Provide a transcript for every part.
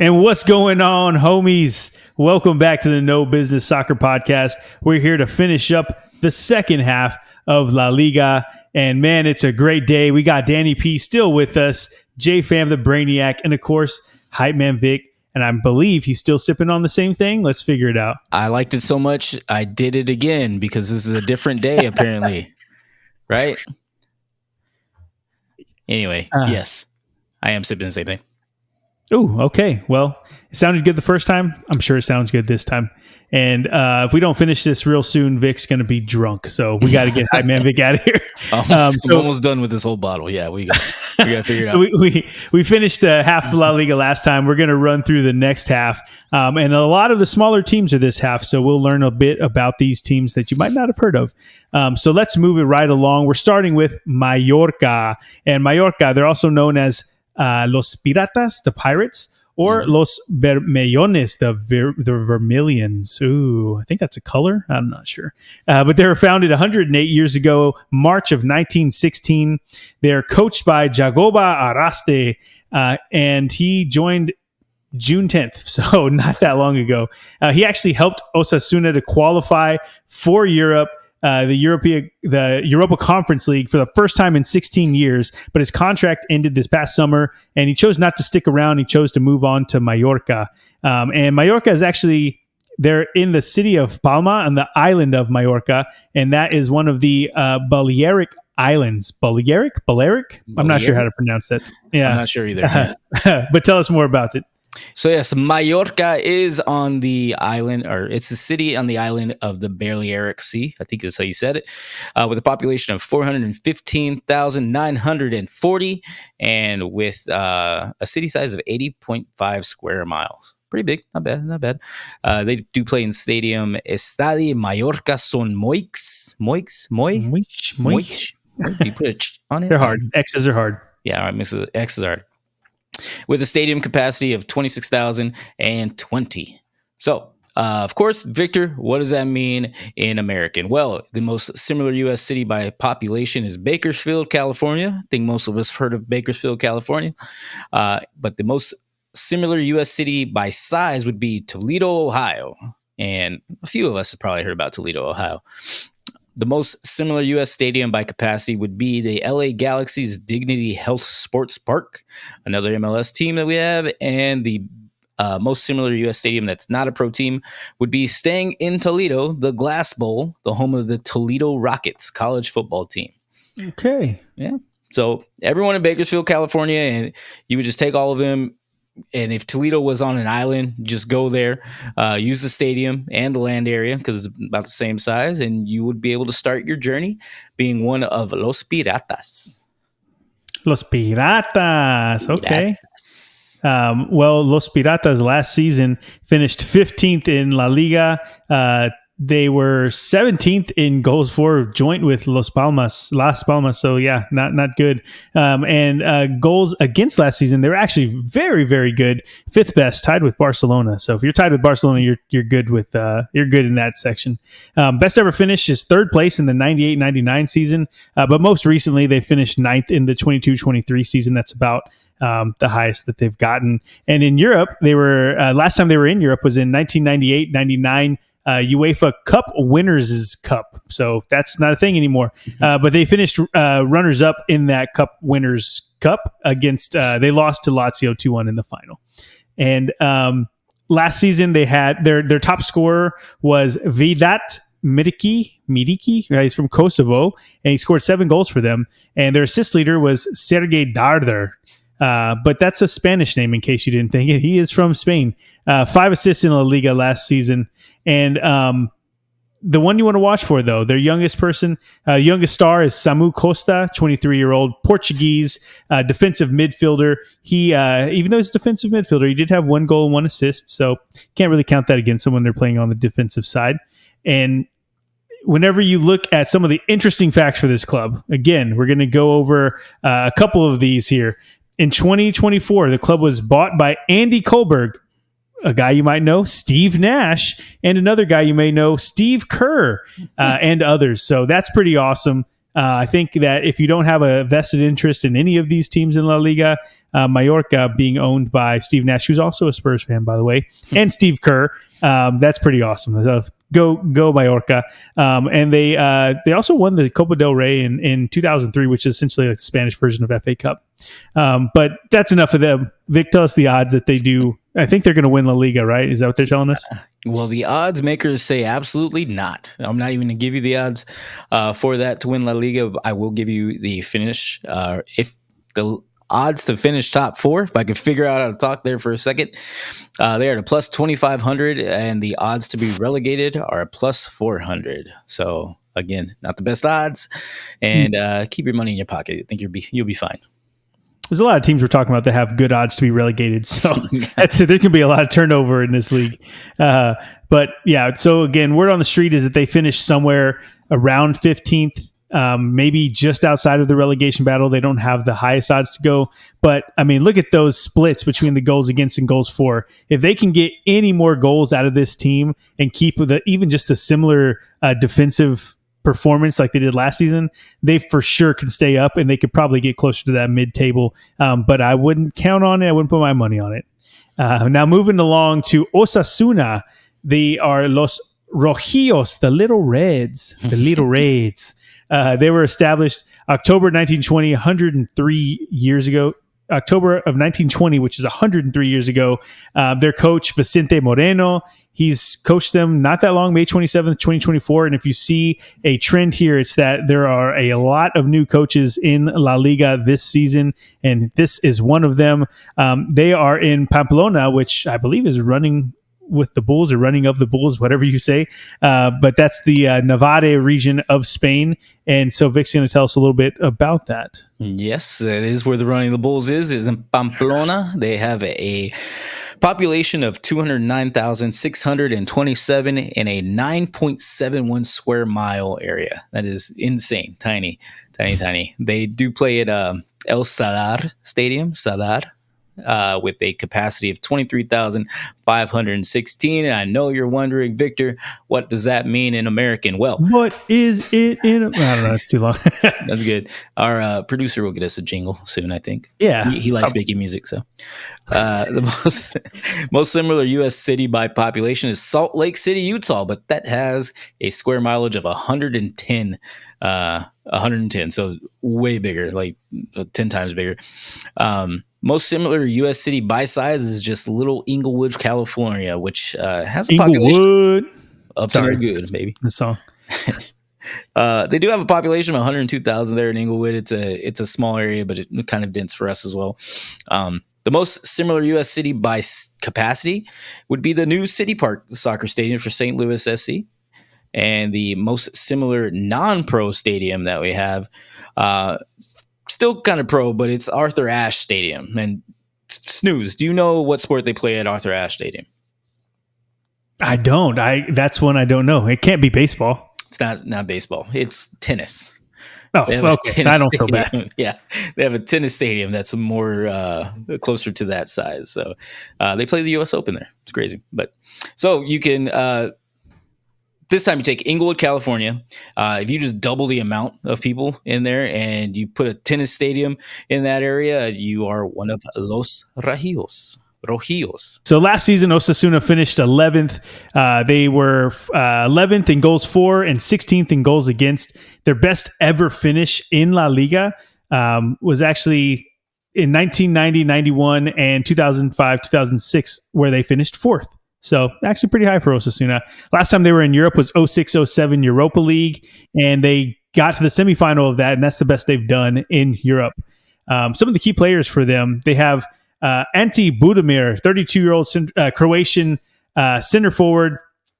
And what's going on, homies? Welcome back to the No Business Soccer Podcast. We're here to finish up the second half of La Liga. And man, it's a great day. We got Danny P still with us, J-Fam the Brainiac, and of course, Hype Man Vic. And I believe he's still sipping on the same thing. Let's figure it out. I liked it so much, I did it again because this is a different day, apparently. Right? Anyway, yes, I am sipping the same thing. Oh, okay. Well, it sounded good the first time. I'm sure it sounds good this time. And if we don't finish this real soon, Vic's going to be drunk. So we got to get Hype Man Vic out of here. I'm almost done with this whole bottle. Yeah, we got to figure it out. we finished half of La Liga last time. We're going to run through the next half. And a lot of the smaller teams are this half. So we'll learn a bit about these teams that you might not have heard of. So let's move it right along. We're starting with Mallorca. And Mallorca, they're also known as Los Piratas, the Pirates, or Los Vermellones, the Vermilions. Ooh, I think that's a color. I'm not sure. But they were founded 108 years ago, March of 1916. They're coached by Jagoba Araste, and he joined June 10th, so not that long ago. He actually helped Osasuna to qualify for Europe, the Europa Conference League for the first time in 16 years, but his contract ended this past summer, and he chose not to stick around. He chose to move on to Mallorca. And Mallorca is actually, they're in the city of Palma on the island of Mallorca, and that is one of the Balearic Islands. Balearic? I'm not sure how to pronounce that. Yeah, I'm not sure either. But tell us more about it. So yes, Mallorca is on the island, or it's a city on the island of the Balearic Sea. I think that's how you said it, with a population of 415,940 and with a city size of 80.5 square miles. Pretty big, not bad. They do play in stadium Estadi Mallorca Son Moix. Do you put a on it? They're hard. X's are hard. Yeah, all right. X's are hard. With a stadium capacity of 26,020. So, of course, Victor, what does that mean in American? Well, the most similar U.S. city by population is Bakersfield, California. I think most of us heard of Bakersfield, California. But the most similar U.S. city by size would be Toledo, Ohio. And a few of us have probably heard about Toledo, Ohio. The most similar U.S. stadium by capacity would be the LA Galaxy's Dignity Health Sports Park, another MLS team that we have. And the most similar U.S. stadium that's not a pro team would be staying in Toledo, the Glass Bowl, the home of the Toledo Rockets college football team. Okay. Yeah. So everyone in Bakersfield, California, and you would just take all of them. And if Toledo was on an island, just go there, use the stadium and the land area because it's about the same size, and you would be able to start your journey being one of Los Piratas. Los Piratas. Okay. Well, Los Piratas last season finished 15th in La Liga. They were 17th in goals for, joint with Las Palmas. So yeah, not good. And goals against last season, they were actually very, very good. 5th best, tied with Barcelona. So if you're tied with Barcelona, you're good with you're good in that section. Best ever finish is 3rd place in the 98-99 season. But most recently, they finished 9th in the 22-23 season. That's about the highest that they've gotten. And in Europe, they were last time they were in Europe was in 1998-99. UEFA Cup Winners' Cup. So that's not a thing anymore. But they finished runners-up in that Cup Winners' Cup against, they lost to Lazio 2-1 in the final. And last season, they had their top scorer was Vedat Midiki. He's from Kosovo, and he scored 7 goals for them. And their assist leader was Sergei Darder. But that's a Spanish name in case you didn't think it. He is from Spain. 5 assists in La Liga last season. And the one you want to watch for, though, their youngest star is Samu Costa, 23-year-old Portuguese defensive midfielder. He, even though he's a defensive midfielder, he did have 1 goal and 1 assist. So can't really count that against someone they're playing on the defensive side. And whenever you look at some of the interesting facts for this club, again, we're going to go over a couple of these here. In 2024, the club was bought by Andy Kohlberg, a guy you might know, Steve Nash, and another guy you may know, Steve Kerr, and others. So that's pretty awesome. I think that if you don't have a vested interest in any of these teams in La Liga, Mallorca being owned by Steve Nash, who's also a Spurs fan, by the way, and Steve Kerr. That's pretty awesome. So go Mallorca. And they also won the Copa del Rey in 2003, which is essentially like the Spanish version of FA Cup. But that's enough of them. Vic, tell us the odds that they do. I think they're going to win La Liga, right? Is that what they're telling us? Well, the odds makers say absolutely not. I'm not even going to give you the odds for that to win La Liga. I will give you the finish. If the odds to finish top four, if I could figure out how to talk there for a second, they are at a plus 2,500, and the odds to be relegated are a plus 400. So again, not the best odds, and keep your money in your pocket. I think you'll be fine. There's a lot of teams we're talking about that have good odds to be relegated. So that's it. There can be a lot of turnover in this league. But yeah, so again, word on the street is that they finished somewhere around 15th, maybe just outside of the relegation battle. They don't have the highest odds to go. But I mean, look at those splits between the goals against and goals for. If they can get any more goals out of this team and keep even just a similar defensive performance like they did last season, they for sure could stay up, and they could probably get closer to that mid-table. But I wouldn't count on it. I wouldn't put my money on it. Now moving along to Osasuna, they are Los Rojillos, the Little Reds. The Little Reds. They were established October 1920, 103 years ago. October of 1920, which is 103 years ago. Their coach, Vicente Moreno, he's coached them not that long, May 27th, 2024. And if you see a trend here, it's that there are a lot of new coaches in La Liga this season, and this is one of them. They are in Pamplona, which I believe is running with the Bulls or running of the Bulls, whatever you say. But that's the Navarre region of Spain. And so Vic's going to tell us a little bit about that. Yes, that is where the running of the Bulls is in Pamplona. They have a population of 209,627 in a 9.71 square mile area. That is insane. Tiny. They do play at El Sadar Stadium, with a capacity of 23,516. And I know you're wondering, Victor, what does that mean in American? Well, what is it in? I don't know. It's too long. That's good. Our producer will get us a jingle soon, I think. Yeah. He likes making music. So the most similar U.S. city by population is Salt Lake City, Utah, but that has a square mileage of 110. 110. So way bigger, like 10 times bigger. Most similar U.S. city by size is just little Inglewood, California, which has a population up to no good, baby. The song. They do have a population of 102,000 there in Inglewood. It's a small area, but it's kind of dense for us as well. The most similar U.S. city by capacity would be the new City Park soccer stadium for St. Louis SC. And the most similar non-pro stadium that we have, still kind of pro, but it's Arthur Ashe Stadium. And Snooze, do you know what sport they play at Arthur Ashe Stadium? I don't. That's one I don't know. It can't be baseball. It's not baseball. It's tennis. Oh, okay. I don't feel bad. Yeah, they have a tennis stadium that's more closer to that size. So they play the U.S. Open there. It's crazy. But so you can. This time you take Inglewood, California. If you just double the amount of people in there and you put a tennis stadium in that area, you are one of Los Rojillos. So last season, Osasuna finished 11th. They were 11th in goals for and 16th in goals against. Their best ever finish in La Liga was actually in 1990, 91, and 2005, 2006, where they finished 4th. So actually pretty high for Osasuna. Last time they were in Europe was 06-07 Europa League, and they got to the semifinal of that, and that's the best they've done in Europe. Some of the key players for them, they have Ante Budimir, 32-year-old Croatian center forward.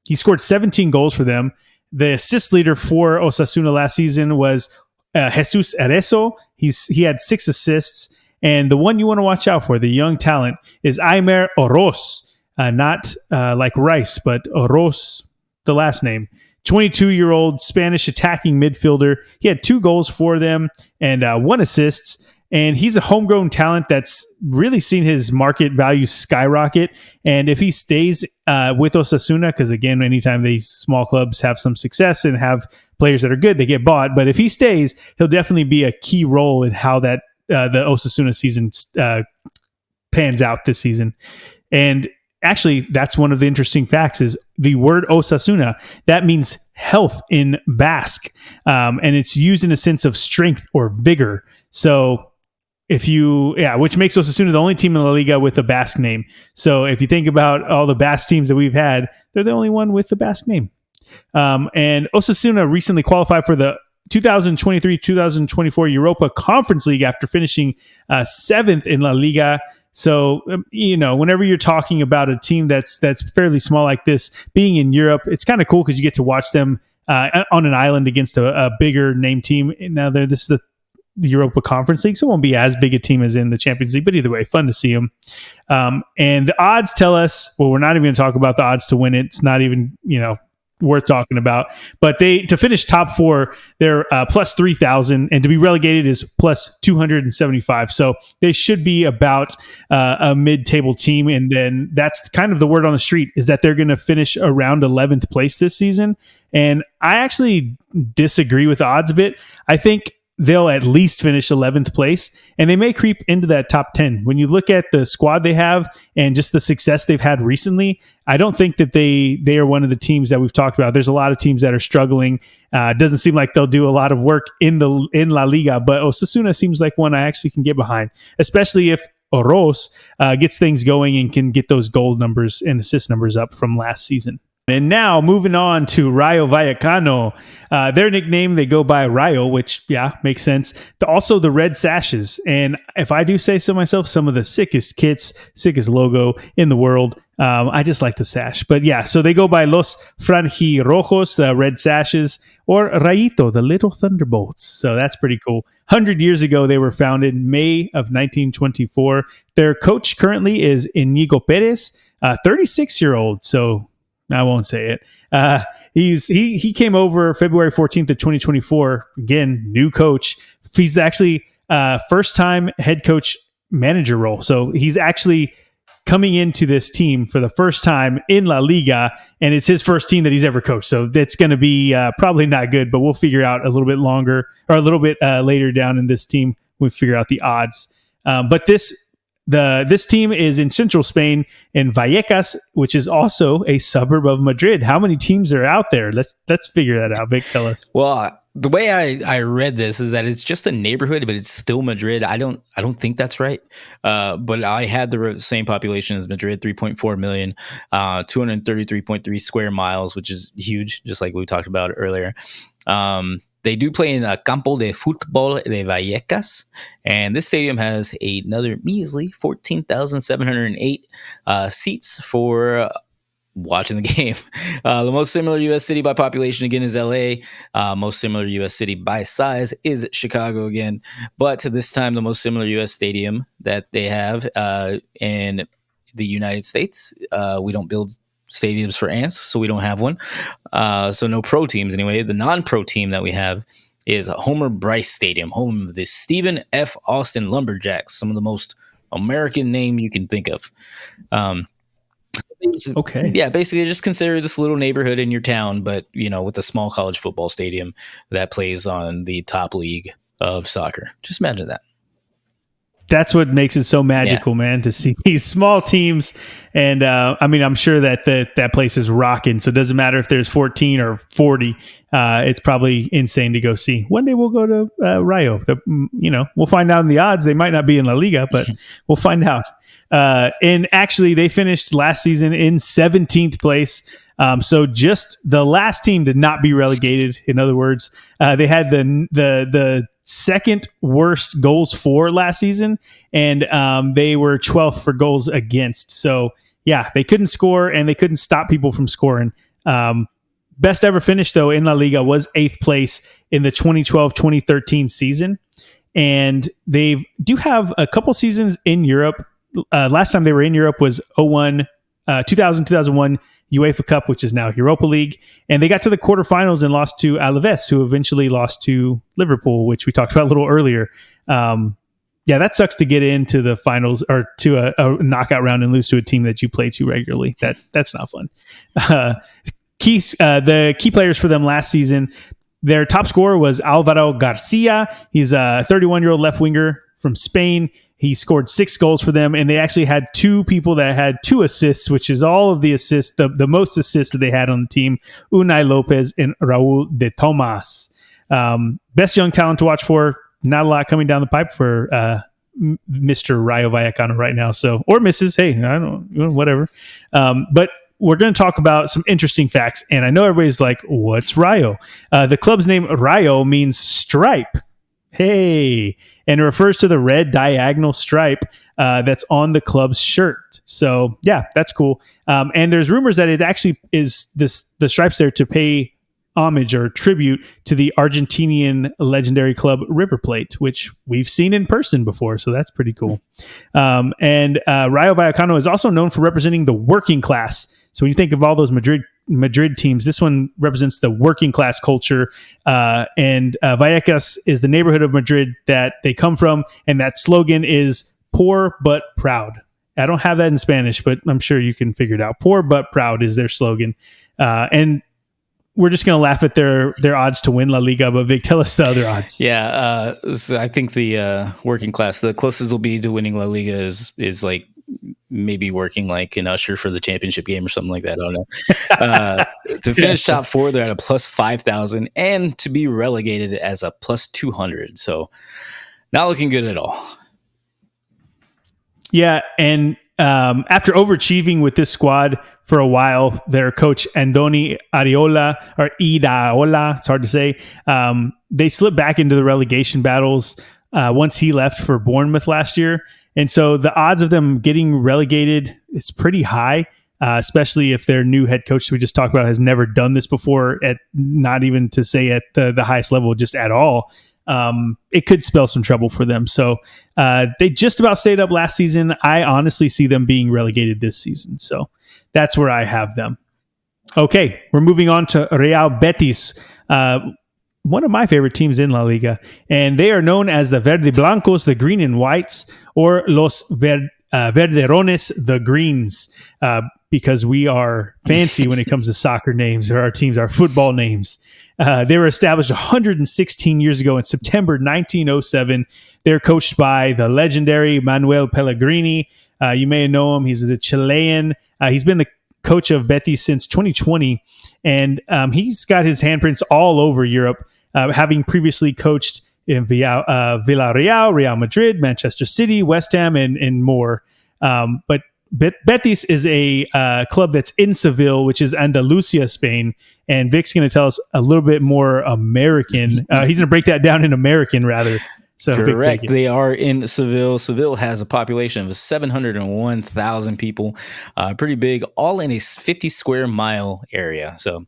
He scored 17 goals for them. The assist leader for Osasuna last season was Jesus Arezzo. He had 6 assists. And the one you want to watch out for, the young talent, is Aimer Oroz. Not like rice, but Oroz, the last name. 22-year-old Spanish attacking midfielder. He had 2 goals for them and 1 assist. And he's a homegrown talent that's really seen his market value skyrocket. And if he stays with Osasuna, because again, anytime these small clubs have some success and have players that are good, they get bought. But if he stays, he'll definitely be a key role in how that the Osasuna season pans out this season. And actually, that's one of the interesting facts is the word Osasuna. That means health in Basque. And it's used in a sense of strength or vigor. So which makes Osasuna the only team in La Liga with a Basque name. So if you think about all the Basque teams that we've had, they're the only one with the Basque name. And Osasuna recently qualified for the 2023-2024 Europa Conference League after finishing 7th in La Liga. So, whenever you're talking about a team that's fairly small like this, being in Europe, it's kind of cool because you get to watch them on an island against a bigger name team. Now, this is the Europa Conference League, so it won't be as big a team as in the Champions League, but either way, fun to see them. And the odds tell us, well, we're not even going to talk about the odds to win it. It's not even, worth talking about. But to finish top 4, they're plus 3,000, and to be relegated is plus 275. So they should be about a mid-table team. And then that's kind of the word on the street is that they're going to finish around 11th place this season. And I actually disagree with the odds a bit. I think they'll at least finish 11th place, and they may creep into that top 10. When you look at the squad they have and just the success they've had recently, I don't think that they are one of the teams that we've talked about. There's a lot of teams that are struggling. It doesn't seem like they'll do a lot of work in La Liga, but Osasuna seems like one I actually can get behind, especially if Oroz gets things going and can get those goal numbers and assist numbers up from last season. And now moving on to Rayo Vallecano. Their nickname, they go by Rayo, which, makes sense. Also the red sashes. And if I do say so myself, some of the sickest kits, sickest logo in the world. I just like the sash. But so they go by Los Franjirojos, the red sashes, or Rayito, the little thunderbolts. So that's pretty cool. 100 years ago, they were founded May of 1924. Their coach currently is Inigo Perez, 36-year-old. So I won't say it. He came over February 14th of 2024. Again, new coach. He's actually first time head coach manager role. So he's actually coming into this team for the first time in La Liga, and it's his first team that he's ever coached. So that's going to be probably not good, but we'll figure out a little bit longer or a little bit later down in this team. We'll figure out the odds. But this team is in central Spain in Vallecas, which is also a suburb of Madrid. How many teams are out there? Let's figure that out. Vic, tell us. Well, the way I read this is that it's just a neighborhood, but it's still Madrid. I don't think that's right. But I had the same population as Madrid, 3.4 million, 233.3 square miles, which is huge, just like we talked about earlier. They do play in Campo de Fútbol de Vallecas, and this stadium has another measly 14,708 seats for watching the game. The most similar U.S. city by population, again, is L.A. Most similar U.S. city by size is Chicago again. But this time, the most similar U.S. stadium that they have in the United States, we don't build stadiums for ants, so we don't have one. So no pro teams anyway. The non-pro team that we have is Homer Bryce Stadium, home of the Stephen F. Austin Lumberjacks, some of the most American name you can think of. Okay. Yeah, basically just consider this little neighborhood in your town, but with a small college football stadium that plays on the top league of soccer. Just imagine that. That's what makes it so magical, man, to see these small teams. And I'm sure that that place is rocking. So it doesn't matter if there's 14 or 40. It's probably insane to go see. One day we'll go to Rayo. We'll find out in the odds. They might not be in La Liga, but we'll find out. And actually, they finished last season in 17th place. So just the last team to not be relegated. In other words, they had the second worst goals for last season, and they were 12th for goals against. So they couldn't score and they couldn't stop people from scoring. Best ever finish though in La Liga was 8th place in the 2012-2013 season, and they do have a couple seasons in Europe. Last time they were in Europe was 2001 UEFA Cup, which is now Europa League. And they got to the quarterfinals and lost to Alaves, who eventually lost to Liverpool, which we talked about a little earlier. That sucks to get into the finals or to a knockout round and lose to a team that you play to regularly. That's not fun. The key players for them last season, their top scorer was Alvaro Garcia. He's a 31-year-old left winger from Spain. He scored 6 goals for them, and they actually had 2 people that had 2 assists, which is all of the assists, the most assists that they had on the team, Unai Lopez and Raul de Tomas. Best young talent to watch for. Not a lot coming down the pipe for Mr. Rayo Vallecano right now. So, or Mrs. Hey, I don't whatever. But we're going to talk about some interesting facts. And I know everybody's like, what's Rayo? The club's name Rayo means stripe. Hey, and it refers to the red diagonal stripe that's on the club's shirt. So yeah, that's cool. And there's rumors that it actually is the stripes there to pay homage or tribute to the Argentinian legendary club River Plate, which we've seen in person before. So that's pretty cool. And Rayo Vallecano is also known for representing the working class. So when you think of all those Madrid teams, this one represents the working class culture. And Vallecas is the neighborhood of Madrid that they come from. And that slogan is poor but proud. I don't have that in Spanish, but I'm sure you can figure it out. Poor but proud is their slogan. And we're just going to laugh at their odds to win La Liga, but Vic, tell us the other odds. Yeah, so I think the working class, the closest will be to winning La Liga is like maybe working like an usher for the championship game or something like that. I don't know. To finish top 4, they're at a plus 5,000, and to be relegated as a plus 200. So not looking good at all. Yeah, and after overachieving with this squad for a while, their coach Andoni Iraola, it's hard to say, they slipped back into the relegation battles once he left for Bournemouth last year. And so the odds of them getting relegated is pretty high, especially if their new head coach we just talked about has never done this before, at not even to say at the highest level, just at all. It could spell some trouble for them. So they just about stayed up last season. I honestly see them being relegated this season. So that's where I have them. Okay, we're moving on to Real Betis, one of my favorite teams in La Liga. And they are known as the Verde Blancos, the green and whites, or Los Verderones, the greens, because we are fancy when it comes to soccer names, or our teams, our football names. They were established 116 years ago in September 1907. They're coached by the legendary Manuel Pellegrini. You may know him. He's the Chilean. He's been the coach of Betis since 2020, and he's got his handprints all over Europe, having previously coached in Villarreal, Real Madrid, Manchester City, West Ham, and more. But Betis is a club that's in Seville, which is Andalusia, Spain. And Vic's going to tell us a little bit more American. He's going to break that down in American, rather. So correct. They are in Seville. Seville has a population of 701,000 people, pretty big, all in a 50 square mile area. So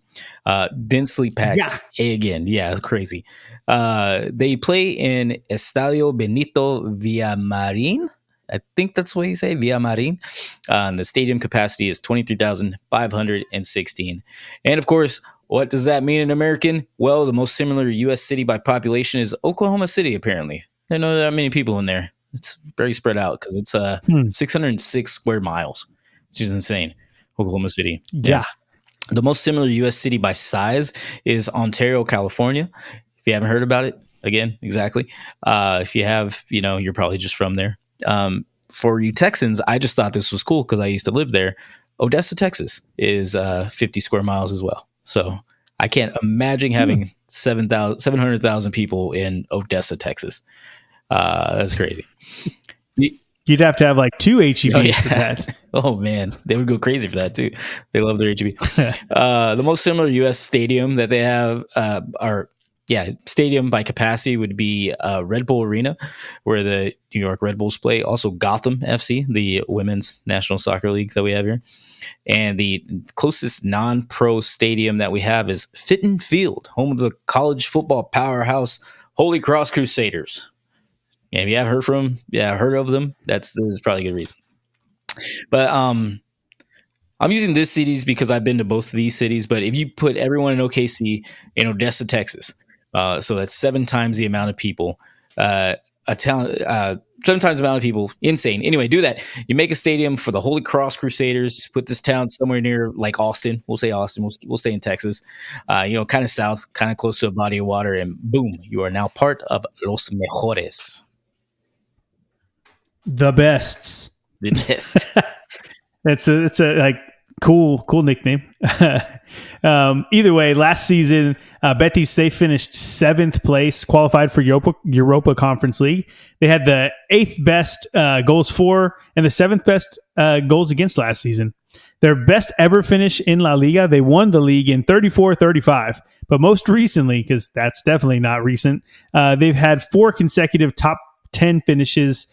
densely packed. Again, yeah, it's crazy. They play in Estadio Benito Villamarin. I think that's what you say, Villamarin. The stadium capacity is 23,516. And of course, what does that mean in American? Well, the most similar U.S. city by population is Oklahoma City, apparently. I didn't know there are that many people in there. It's very spread out because it's 606 square miles, which is insane. Oklahoma City. Yeah. The most similar U.S. city by size is Ontario, California. If you haven't heard about it, again, exactly. If you have, you're probably just from there. For you Texans, I just thought this was cool because I used to live there. Odessa, Texas is 50 square miles as well. So I can't imagine having 700,000 people in Odessa, Texas. That's crazy. You'd have to have like 2 HEBs for that. Oh, man. They would go crazy for that, too. They love their HEB. The most similar U.S. stadium that they have stadium by capacity would be Red Bull Arena, where the New York Red Bulls play. Also Gotham FC, the women's national soccer league that we have here. And the closest non-pro stadium that we have is Fitton Field, home of the college football powerhouse Holy Cross Crusaders. Yeah, if you have heard of them, this is probably a good reason. But I'm using this cities because I've been to both of these cities. But if you put everyone in OKC in Odessa, Texas, so that's 7 times the amount of people. 7 times the amount of people. Insane. Anyway, do that. You make a stadium for the Holy Cross Crusaders. Put this town somewhere near like Austin. We'll say Austin. We'll stay in Texas. Kind of south, kind of close to a body of water, and boom, you are now part of Los Mejores. The bests. The best. It's a like cool nickname. Either way, last season, Betis, they finished 7th place, qualified for Europa Conference League. They had the 8th best goals for and the 7th best goals against last season. Their best ever finish in La Liga, they won the league in 34-35. But most recently, because that's definitely not recent, they've had 4 consecutive top 10 finishes,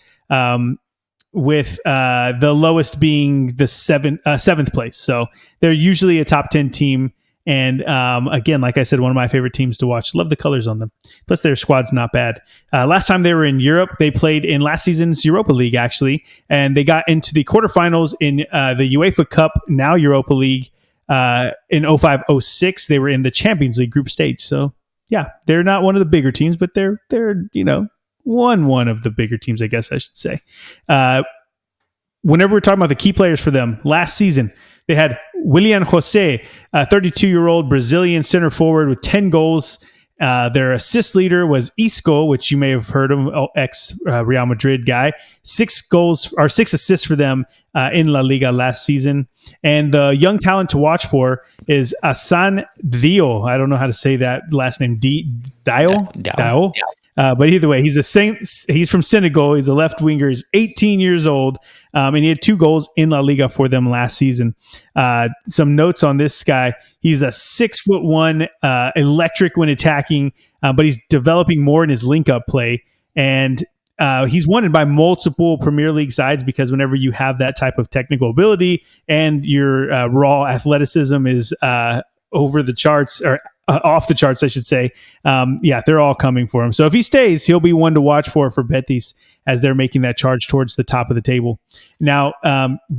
with the lowest being the 7th place. So they're usually a top 10 team. And again, like I said, one of my favorite teams to watch. Love the colors on them. Plus, their squad's not bad. Last time they were in Europe, they played in last season's Europa League, actually. And they got into the quarterfinals in the UEFA Cup, now Europa League, in 05-06. They were in the Champions League group stage. So, yeah, they're not one of the bigger teams, but they're one of the bigger teams, I guess I should say. Whenever we're talking about the key players for them, last season, they had Willian Jose, a 32-year-old Brazilian center forward with 10 goals. Their assist leader was Isco, which you may have heard of, ex-Real Madrid guy. 6 assists for them in La Liga last season. And the young talent to watch for is Asan Dio. I don't know how to say that last name. Dio. But either way, he's from Senegal. He's a left winger. He's 18 years old, and he had 2 goals in La Liga for them last season. Some notes on this guy: he's a 6'1", electric when attacking, but he's developing more in his link-up play, and he's wanted by multiple Premier League sides because whenever you have that type of technical ability and your raw athleticism is over the charts, or off the charts, I should say. They're all coming for him. So if he stays, he'll be one to watch for Betis as they're making that charge towards the top of the table. Now,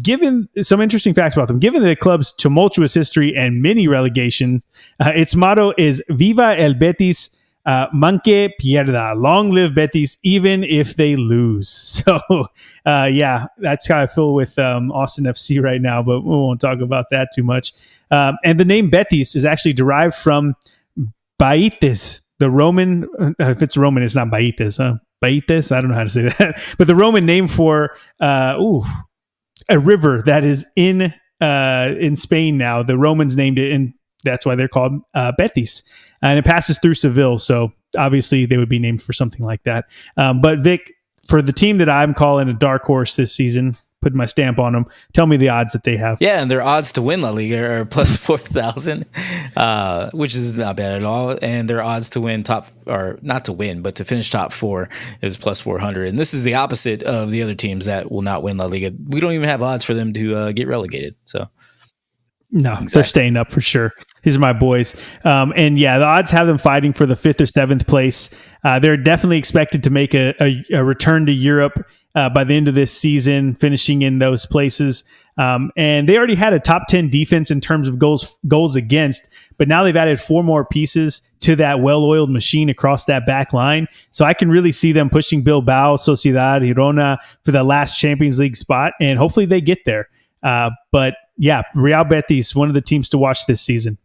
given some interesting facts about them, given the club's tumultuous history and mini relegation, its motto is Viva el Betis, manque pierda, long live Betis, even if they lose. So, that's how I feel with Austin FC right now, but we won't talk about that too much. And the name Betis is actually derived from Baites, the Roman. If it's Roman, it's not Baites. Baites, I don't know how to say that, but the Roman name for a river that is in Spain now. The Romans named it, and that's why they're called Betis. And it passes through Seville, so obviously they would be named for something like that. But Vic, for the team that I'm calling a dark horse this season, putting my stamp on them, tell me the odds that they have. Yeah, and their odds to win La Liga are plus 4,000, which is not bad at all. And their odds to win not to win, but to finish top 4 is plus 400. And this is the opposite of the other teams that will not win La Liga. We don't even have odds for them to get relegated. So, no, exactly. They're staying up for sure. These are my boys. The odds have them fighting for the 5th or 7th place. They're definitely expected to make a return to Europe by the end of this season, finishing in those places. And they already had a top 10 defense in terms of goals against, but now they've added 4 more pieces to that well-oiled machine across that back line. So I can really see them pushing Bilbao, Sociedad, Girona for the last Champions League spot, and hopefully they get there. But Real Betis, one of the teams to watch this season.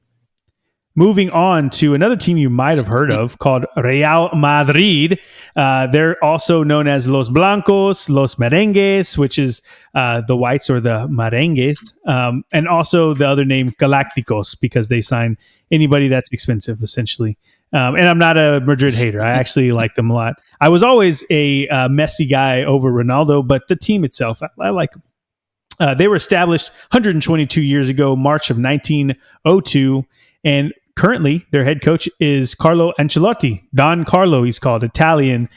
Moving on to another team you might have heard of called Real Madrid. They're also known as Los Blancos, Los Merengues, which is the whites or the merengues, and also the other name Galacticos because they sign anybody that's expensive, essentially. And I'm not a Madrid hater. I actually like them a lot. I was always a Messi guy over Ronaldo, but the team itself, I like them. They were established 122 years ago, March of 1902, and currently, their head coach is Carlo Ancelotti. Don Carlo, he's called, Italian.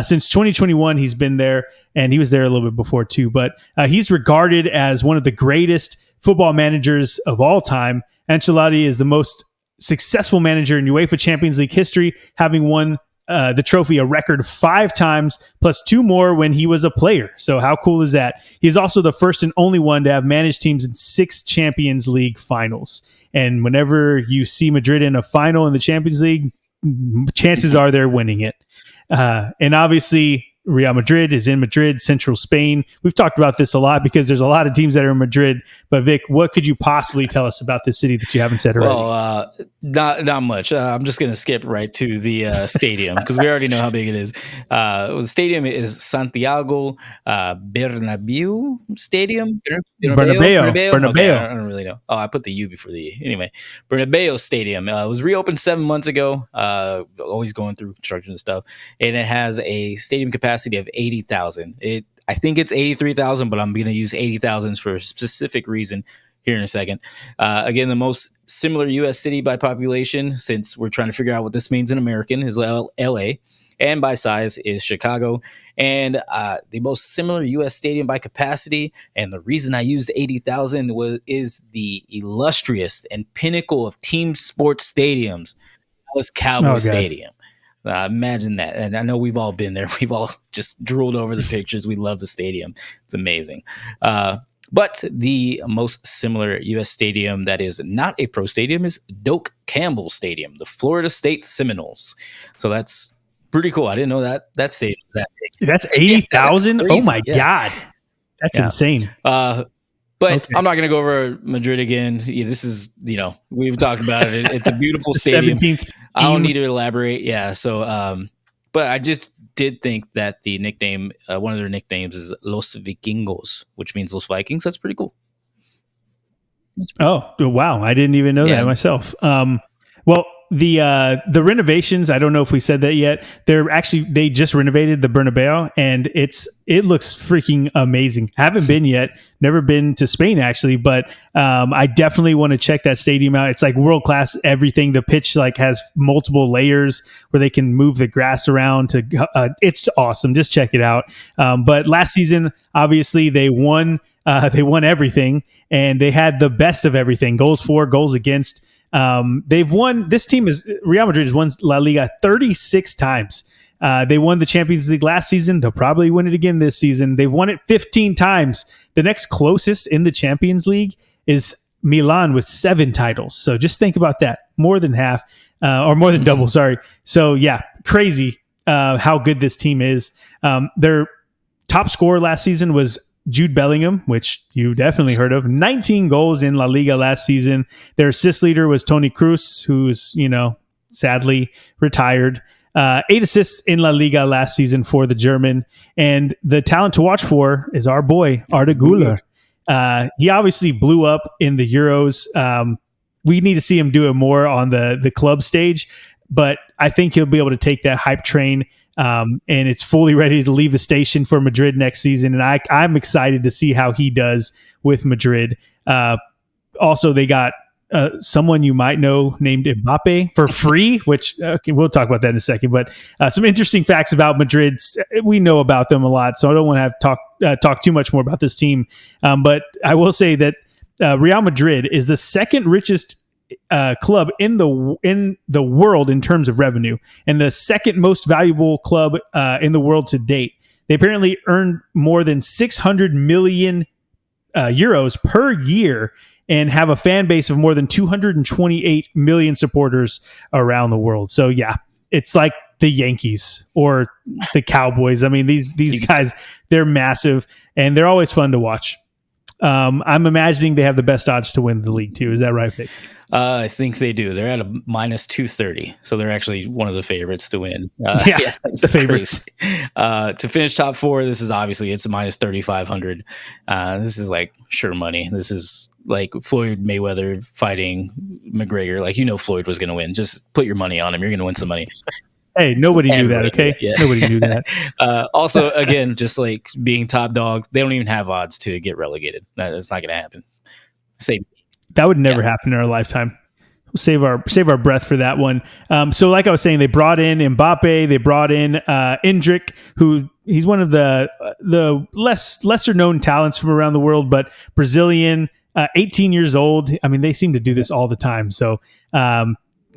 Since 2021, he's been there, and he was there a little bit before too. But he's regarded as one of the greatest football managers of all time. Ancelotti is the most successful manager in UEFA Champions League history, having won the trophy a record 5 times, plus 2 more when he was a player. So how cool is that? He's also the first and only one to have managed teams in 6 Champions League finals. And whenever you see Madrid in a final in the Champions League, chances are they're winning it. And obviously, Real Madrid is in Madrid, central Spain. We've talked about this a lot because there's a lot of teams that are in Madrid. But Vic, what could you possibly tell us about this city that you haven't said already? Well, not much. I'm just going to skip right to the stadium because we already know how big it is. The stadium is Santiago Bernabeu Stadium. Bernabeu. Okay, I don't really know. Oh, I put the U before the E. Anyway, Bernabeu Stadium. It was reopened 7 months ago. Always going through construction and stuff, and it has a stadium capacity of 80,000. I think it's 83,000, but I'm going to use 80,000 for a specific reason here in a second. Again, the most similar U.S. city by population, since we're trying to figure out what this means in American, is L.A., and by size is Chicago. And the most similar U.S. stadium by capacity, and the reason I used 80,000 is the illustrious and pinnacle of team sports stadiums. That was Cowboy Stadium. Imagine that. And I know we've all been there. We've all just drooled over the pictures. We love the stadium. It's amazing. But the most similar U.S. stadium that is not a pro stadium is Doak Campbell Stadium, the Florida State Seminoles. So that's pretty cool. I didn't know that stadium was that big. That's 80,000? Oh, my God. That's insane. But okay. I'm not going to go over Madrid again. This is, we've talked about it. It's a beautiful stadium. 17th. I don't need to elaborate. Yeah. So, but I just did think that the nickname, one of their nicknames is Los Vikingos, which means Los Vikings. That's pretty cool. Oh, wow. I didn't even know that myself. Well, the renovations, I don't know if we said that yet. They just renovated the Bernabeu, and it looks freaking amazing. Haven't been yet, never been to Spain actually, but I definitely want to check that stadium out. It's like world class everything. The pitch has multiple layers where they can move the grass around it's awesome. Just check it out. But last season, obviously they won everything, and they had the best of everything: goals for, goals against. They've won. This team Real Madrid has won La Liga 36 times. They won the Champions League last season. They'll probably win it again this season. They've won it 15 times. The next closest in the Champions League is Milan with 7 titles. So just think about that. More than half, or more than double. Sorry. So yeah, crazy how good this team is. Their top scorer last season was Jude Bellingham, which you definitely heard of. 19 goals in La Liga last season. Their assist leader was Toni Kroos, who's, sadly retired. 8 assists in La Liga last season for the German. And the talent to watch for is our boy, Arda Güler. He obviously blew up in the Euros. We need to see him do it more on the club stage, but I think he'll be able to take that hype train. And it's fully ready to leave the station for Madrid next season. And I'm excited to see how he does with Madrid. Also, they got someone you might know named Mbappe for free, which we'll talk about that in a second. But some interesting facts about Madrid. We know about them a lot, so I don't want to talk too much more about this team. But I will say that Real Madrid is the second richest club in the world in terms of revenue, and the second most valuable club in the world to date. They apparently earned more than 600 million euros per year and have a fan base of more than 228 million supporters around the world. So yeah, it's like the Yankees or the Cowboys. I mean, these guys, they're massive and they're always fun to watch. I'm imagining they have the best odds to win the league too. Is that right, Vic? I think they do. They're at a minus 230, so they're actually one of the favorites to win. The favorites. To finish top 4, this is obviously it's a minus 3,500. This is like sure money. This is like Floyd Mayweather fighting McGregor. Floyd was going to win. Just put your money on him. You're going to win some money. Hey, nobody knew that, okay? Yeah. Nobody knew that. Also, again, just like being top dogs, they don't even have odds to get relegated. That's not going to happen. That would never happen in our lifetime. We'll save our breath for that one. So like I was saying, they brought in Mbappe, they brought in Endrick, who he's one of the lesser known talents from around the world, but Brazilian, 18 years old. I mean, they seem to do this all the time. So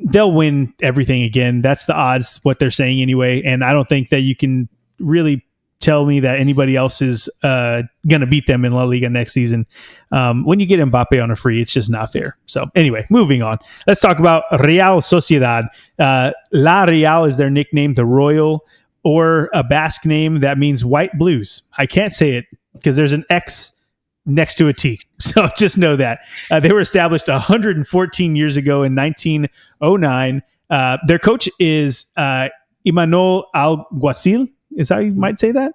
they'll win everything again. That's the odds, what they're saying anyway. And I don't think that you can really tell me that anybody else is going to beat them in La Liga next season. When you get Mbappe on a free, it's just not fair. So anyway, moving on. Let's talk about Real Sociedad. La Real is their nickname, the Royal. or a Basque name that means white blues. I can't say it because there's an X next to a T. So just know that. They were established 114 years ago in 1909. Their coach is Imanol Alguacil. Is how you might say that.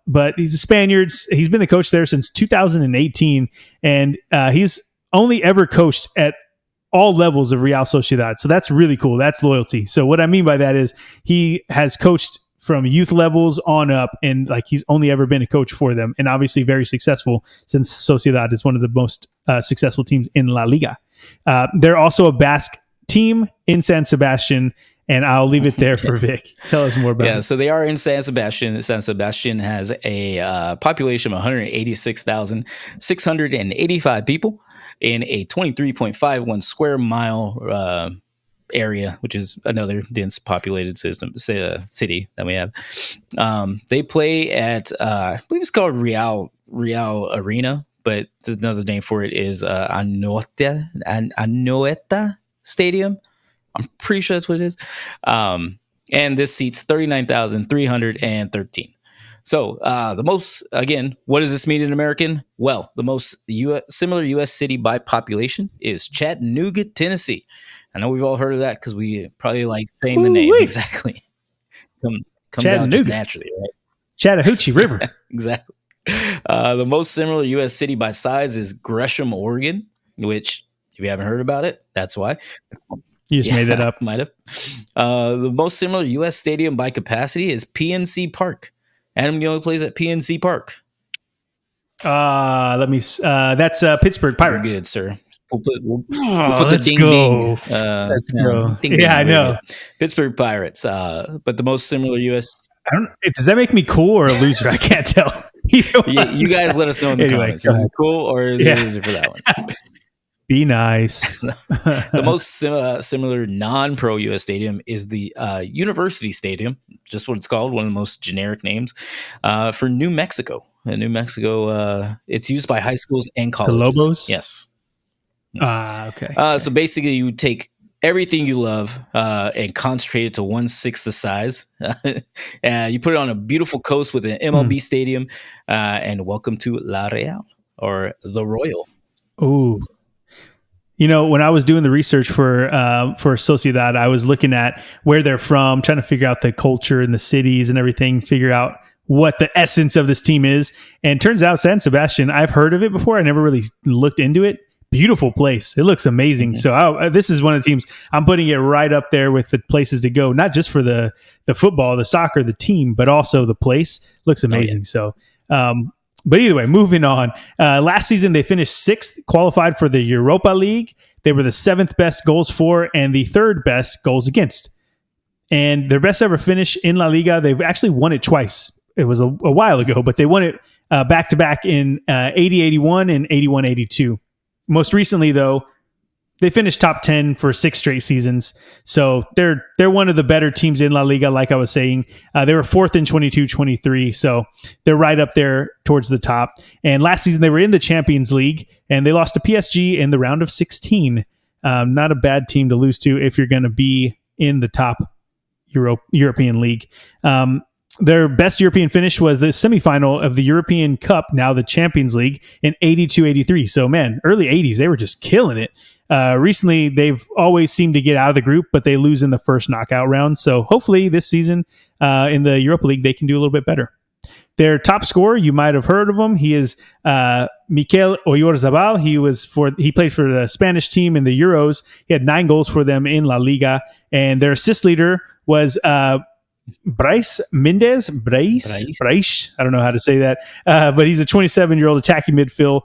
But he's a Spaniard. He's been the coach there since 2018, and he's only ever coached at all levels of Real Sociedad. So that's really cool. That's loyalty. So what I mean by that is he has coached from youth levels on up, and like he's only ever been a coach for them, and obviously very successful since Sociedad is one of the most successful teams in La Liga. They're also a Basque team in San Sebastian, and I'll leave it there for Vic. Tell us more about it. Yeah, so they are in San Sebastian. San Sebastian has a population of 186,685 people in a 23.51 square mile area, which is another dense populated city that we have. They play at, I believe it's called Real Arena, but another name for it is Anoeta Stadium. I'm pretty sure that's what it is. And this seats 39,313. So the most, again, what does this mean in American? Well, the most similar U.S. city by population is Chattanooga, Tennessee. I know we've all heard of that because we probably like saying the name. Exactly. Comes out just naturally, right? Chattahoochee River. Exactly. The most similar U.S. city by size is Gresham, Oregon, which if you haven't heard about it, that's why. You just made that up. Might have. The most similar U.S. stadium by capacity is PNC Park. Adam, you know who plays at PNC Park? That's Pittsburgh Pirates. Very good, sir. We'll put the ding ding. Let's go. Ding, I know. Pittsburgh Pirates. But the most similar U.S. Does that make me cool or a loser? I can't tell. You guys let us know in the comments. Is it cool or is it a loser for that one? Be nice. The most similar non-pro U.S. stadium is the University Stadium, just what it's called, one of the most generic names, for New Mexico. In New Mexico, it's used by high schools and colleges. The Lobos? Yes. Okay. So basically, you take everything you love and concentrate it to 1/6 the size. You put it on a beautiful coast with an MLB stadium, and welcome to La Real, or the Royal. Ooh. You know, when I was doing the research for Sociedad, I was looking at where they're from, trying to figure out the culture and the cities and everything, figure out what the essence of this team is. And turns out San Sebastian, I've heard of it before. I never really looked into it. Beautiful place. It looks amazing. Mm-hmm. So this is one of the teams, I'm putting it right up there with the places to go, not just for the football, the soccer, the team, but also the place. Looks amazing. Oh, yeah. So, but either way, moving on. Last season, they finished 6th, qualified for the Europa League. They were the 7th best goals for and the 3rd best goals against. And their best ever finish in La Liga, they've actually won it twice. It was a while ago, but they won it back-to-back in 80-81 and 81-82. Most recently, though, they finished top 10 for 6 straight seasons. So they're one of the better teams in La Liga, like I was saying. They were 4th in 22-23, so they're right up there towards the top. And last season, they were in the Champions League, and they lost to PSG in the round of 16. Not a bad team to lose to if you're going to be in the top European League. Their best European finish was the semifinal of the European Cup, now the Champions League, in 82-83. So, man, early 80s, they were just killing it. Recently, they've always seemed to get out of the group, but they lose in the first knockout round. So hopefully this season in the Europa League, they can do a little bit better. Their top scorer, you might have heard of him. He is Mikel Oyarzabal. He played for the Spanish team in the Euros. He had 9 goals for them in La Liga. And their assist leader was Brais Mendez. I don't know how to say that. But he's a 27-year-old attacking midfield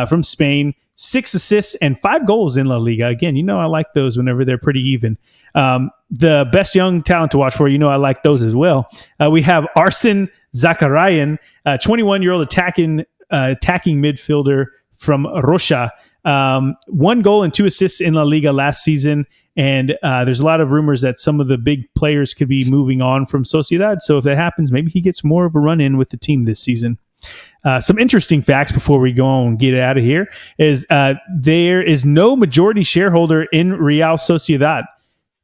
from Spain. 6 assists and 5 goals in La Liga. Again, I like those whenever they're pretty even. The best young talent to watch for, I like those as well. We have Arsen Zakarian, a 21-year-old attacking midfielder from Russia. 1 goal and 2 assists in La Liga last season. And there's a lot of rumors that some of the big players could be moving on from Sociedad. So if that happens, maybe he gets more of a run in with the team this season. Some interesting facts before we go on and get out of here is there is no majority shareholder in Real Sociedad.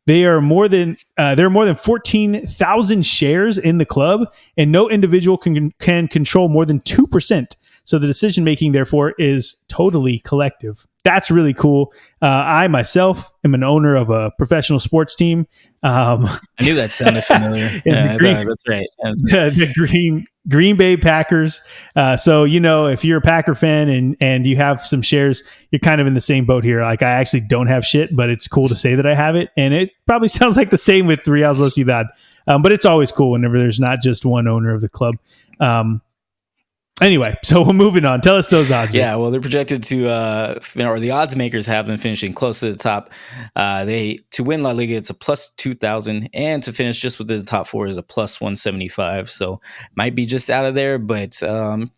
there are more than 14,000 shares in the club, and no individual can control more than 2%. So the decision making, therefore, is totally collective. That's really cool. I myself am an owner of a professional sports team. I knew that sounded familiar. Yeah, that's right. The Green Bay Packers. So, if you're a Packer fan and you have some shares, you're kind of in the same boat here. Like, I actually don't have shit, but it's cool to say that I have it. And it probably sounds like the same with Real Sociedad. But it's always cool whenever there's not just one owner of the club. Anyway, so we're moving on. Tell us those odds. Yeah, well, they're projected to, or the odds makers have them finishing close to the top. To win La Liga, it's a plus 2,000, and to finish just within the top four is a plus 175. So might be just out of there, but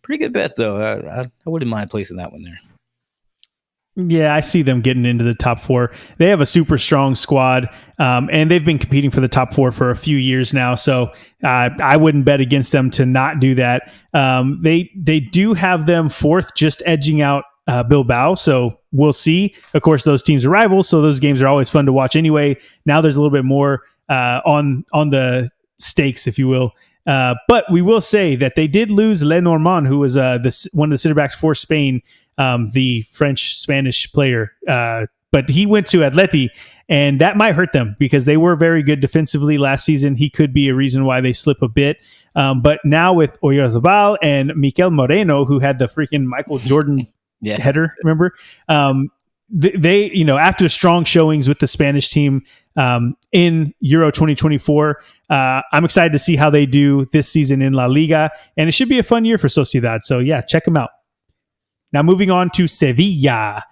pretty good bet though. I wouldn't mind placing that one there. Yeah, I see them getting into the top four. They have a super strong squad, and they've been competing for the top four for a few years now. So I wouldn't bet against them to not do that. They do have them fourth, just edging out Bilbao. So we'll see. Of course, those teams are rivals, so those games are always fun to watch anyway. Now there's a little bit more on the stakes, if you will. But we will say that they did lose Lenormand, who was one of the center backs for Spain, the French-Spanish player. But he went to Atleti, and that might hurt them because they were very good defensively last season. He could be a reason why they slip a bit. But now with Oyarzabal and Mikel Moreno, who had the freaking Michael Jordan header, remember? They, after strong showings with the Spanish team in Euro 2024, I'm excited to see how they do this season in La Liga, and it should be a fun year for Sociedad. So yeah, check them out. Now moving on to Sevilla.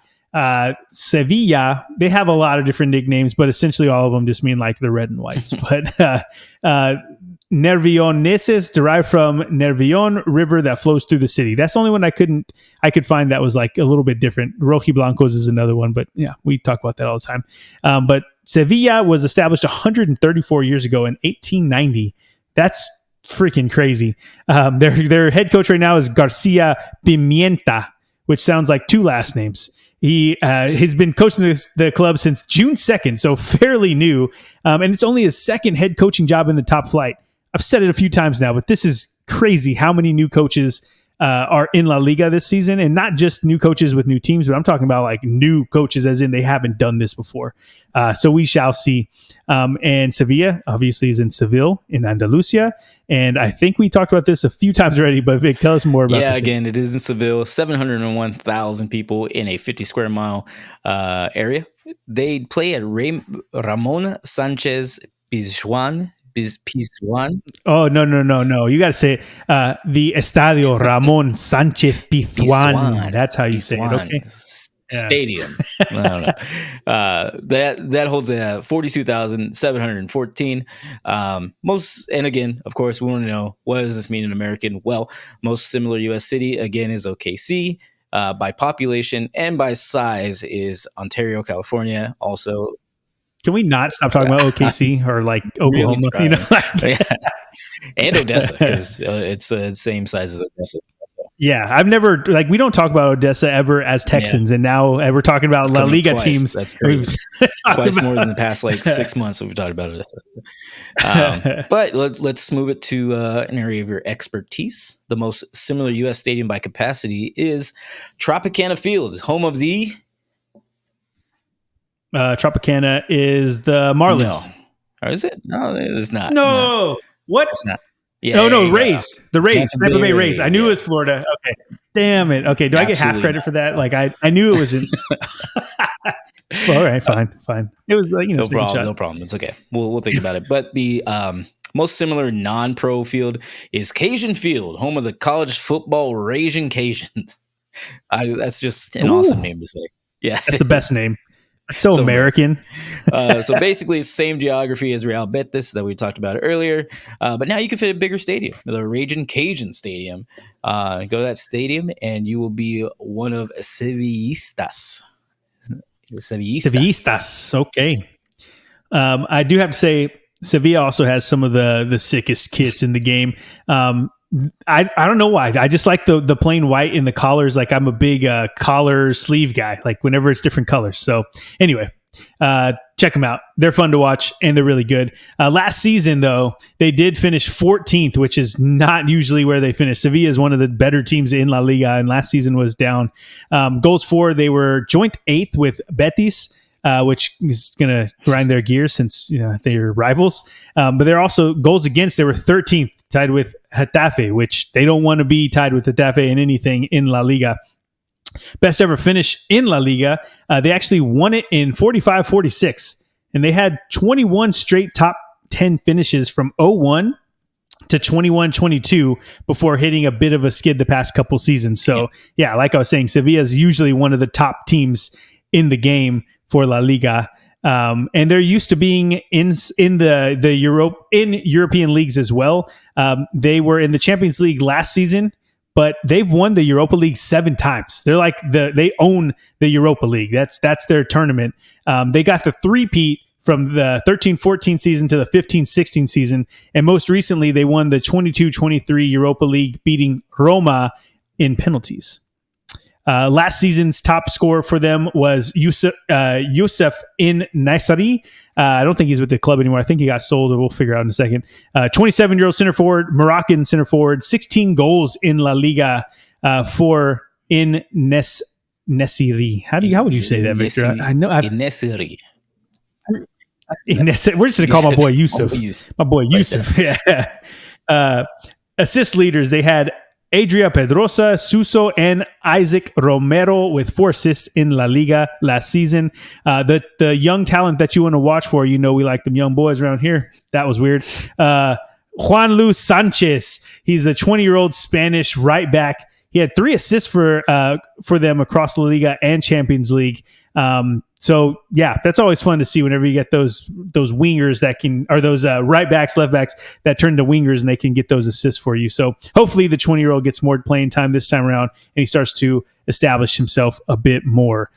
Sevilla, they have a lot of different nicknames, but essentially all of them just mean like the red and whites. But Nervioneses derived from Nervion River that flows through the city. That's the only one I could find that was like a little bit different. Rojiblancos is another one, but yeah, we talk about that all the time. But Sevilla was established 134 years ago in 1890. That's freaking crazy. Their head coach right now is Garcia Pimienta, which sounds like two last names. He has been coaching the club since June 2nd, so fairly new. And it's only his second head coaching job in the top flight. I've said it a few times now, but this is crazy how many new coaches are in La Liga this season, and not just new coaches with new teams, but I'm talking about like new coaches as in they haven't done this before. So we shall see. And Sevilla obviously is in Seville in Andalusia. And I think we talked about this a few times already, but Vic, tell us more about this. Yeah, again, it is in Seville, 701,000 people in a 50 square mile area. They play at Ramon Sanchez Pizjuan. Oh, no. You got to say the Estadio Ramon Sanchez Pizjuan. That's how you say it. Okay. Stadium. I don't know. That holds 42,714. Most, and again, of course, we want to know, what does this mean in American? Well, most similar U.S. city again is OKC. By population and by size is Ontario, California. Also, can we not stop talking about OKC or like Oklahoma? Really and Odessa, because it's the same size as Odessa. Yeah, I've never, we don't talk about Odessa ever as Texans, and now we're talking about La Liga teams. That's crazy. Twice more than the past 6 months we've talked about Odessa. But let's move it to an area of your expertise. The most similar U.S. stadium by capacity is Tropicana Field, home of the... Tropicana is the Marlins. No. Or is it? No, it's not. No. What? It's not. Yeah, Rays. The Rays. Tampa Bay Rays. I knew it was Florida. Okay. Damn it. Okay. Do I get half credit for that? Like I knew it was in. Well, all right. Fine. It was like, no problem. It's okay. We'll think about it. But the most similar non-pro field is Cajun Field, home of the college football Raging Cajuns. That's just an awesome name to say. Yeah. That's the best name. So American. So basically, same geography as Real Betis that we talked about earlier. But now you can fit a bigger stadium, the Raging Cajun Stadium. Go to that stadium, and you will be one of Sevillistas. Sevillistas. Okay. I do have to say, Sevilla also has some of the sickest kits in the game. I don't know why. I just like the plain white in the collars. Like I'm a big collar sleeve guy, like whenever it's different colors. So anyway, Check them out. They're fun to watch and they're really good. Last season, though, they did finish 14th, which is not usually where they finish. Sevilla is one of the better teams in La Liga, and last season was down. Goals for, they were joint 8th with Betis, which is going to grind their gears since they're rivals. But they're also goals against, they were 13th, tied with Getafe, which they don't want to be tied with Getafe in anything in La Liga. Best ever finish in La Liga. They actually won it in 45-46, and they had 21 straight top 10 finishes from 0-1 to 21-22 before hitting a bit of a skid the past couple seasons. So, yeah, like I was saying, Sevilla is usually one of the top teams in the game for La Liga. And they're used to being in European leagues as well. They were in the Champions League last season, but they've won the Europa League 7 times. They're like they own the Europa League. That's their tournament. They got the three-peat from the 13-14 season to the 15-16 season. And most recently, they won the 22-23 Europa League, beating Roma in penalties. Last season's top scorer for them was Youssef in Naisari. I don't think he's with the club anymore. I think he got sold, or we'll figure out in a second. 27-year-old center forward, Moroccan center forward, 16 goals in La Liga for in Nesiri. How would you say that, Victor? I know Nesiri. We're just going to call my boy Yusuf. My boy Yusuf. Yeah. Assist leaders, they had Adria Pedrosa, Suso, and Isaac Romero with 4 assists in La Liga last season. The young talent that you want to watch for, we like them young boys around here. That was weird. Juan Luis Sanchez, he's the 20-year-old Spanish right back. He had 3 assists for them across La Liga and Champions League. So yeah, that's always fun to see whenever you get those wingers that can, or those right backs, left backs that turn to wingers and they can get those assists for you. So hopefully the 20-year-old gets more playing time this time around and he starts to establish himself a bit more.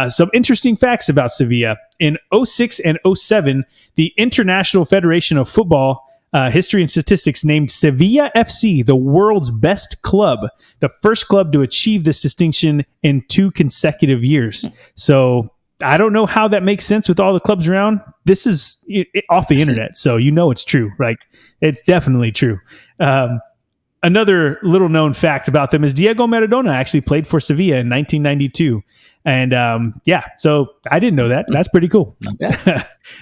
Some interesting facts about Sevilla. In 06 and 07, the International Federation of Football History and Statistics named Sevilla FC the world's best club, the first club to achieve this distinction in 2 consecutive years. So I don't know how that makes sense with all the clubs around. This is off the internet, so it's true. Like, it's definitely true. Another little known fact about them is Diego Maradona actually played for Sevilla in 1992. And so I didn't know that. That's pretty cool.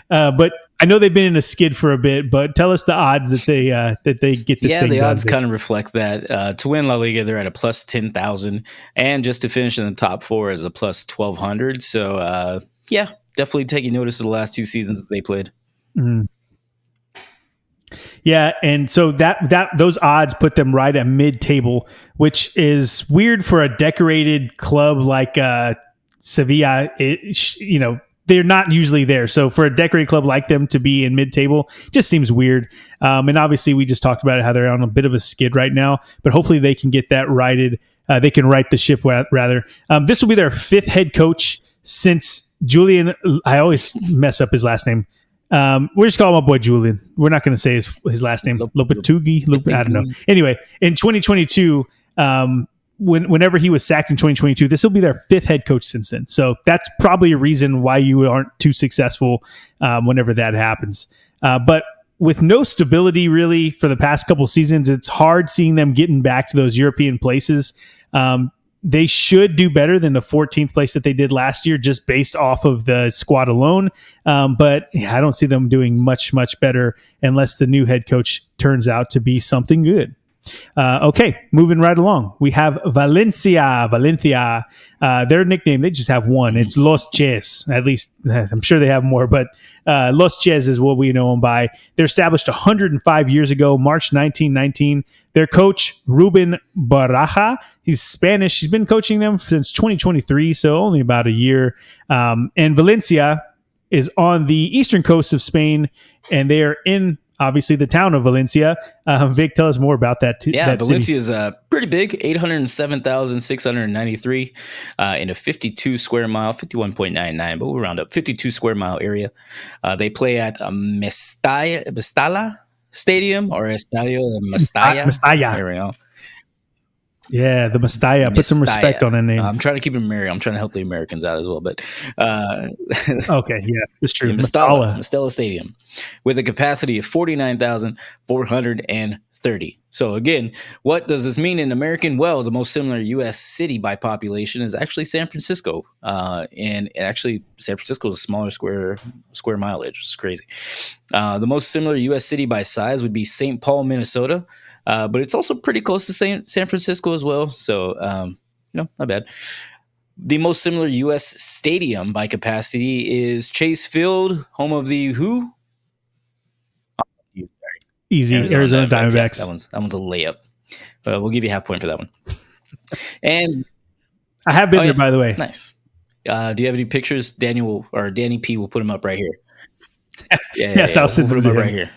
But I know they've been in a skid for a bit, but tell us the odds that they get this thing done. Yeah, the odds kind of reflect that. To win La Liga, they're at a plus 10,000, and just to finish in the top 4 is a plus 1,200. So, definitely taking notice of the last 2 seasons that they played. Mm. Yeah, and so that those odds put them right at mid-table, which is weird for a decorated club like Sevilla. They're not usually there. So for a decorated club like them to be in mid-table just seems weird. And obviously we just talked about how they're on a bit of a skid right now, but hopefully they can get that righted. They can right the ship rather. This will be their 5th head coach since Julian. I always mess up his last name. We're just calling my boy Julian. We're not going to say his last name. Lopetegui. I don't know. Anyway, in 2022, whenever he was sacked in 2022, this will be their 5th head coach since then. So that's probably a reason why you aren't too successful whenever that happens. But with no stability really for the past couple seasons, it's hard seeing them getting back to those European places. They should do better than the 14th place that they did last year, just based off of the squad alone. But I don't see them doing much better unless the new head coach turns out to be something good. Okay, moving right along. We have Valencia. Their nickname, they just have one. It's Los Ches. At least I'm sure they have more, but Los Ches is what we know them by. They're established 105 years ago, March 1919. Their coach, Ruben Baraja, he's Spanish. He's been coaching them since 2023, so only about a year. And Valencia is on the eastern coast of Spain, and they are in obviously the town of Valencia. Vic, tell us more about that. Yeah, Valencia is pretty big, 807,693 in a 52 square mile, 51.99, but we'll round up 52 square mile area. They play at Mestalla Stadium, or Estadio de Mestalla. Mestalla. There we go. Yeah, the Mestalla. Put some respect on that name. I'm trying to keep it American. I'm trying to help the Americans out as well. But okay, yeah, it's true. Mestalla Stadium, with a capacity of 49,430. So again, what does this mean in American? Well, the most similar U.S. city by population is actually San Francisco, and actually San Francisco is a smaller square mileage, which is crazy. The most similar U.S. city by size would be St. Paul, Minnesota. But it's also pretty close to San Francisco as well. So, not bad. The most similar U.S. stadium by capacity is Chase Field, home of the who? Easy, Arizona Diamondbacks. Yeah, that one's a layup. We'll give you half point for that one. And I have been there, by the way. Nice. Do you have any pictures? Danny P will put them up right here. Yes, I'll put them up right here.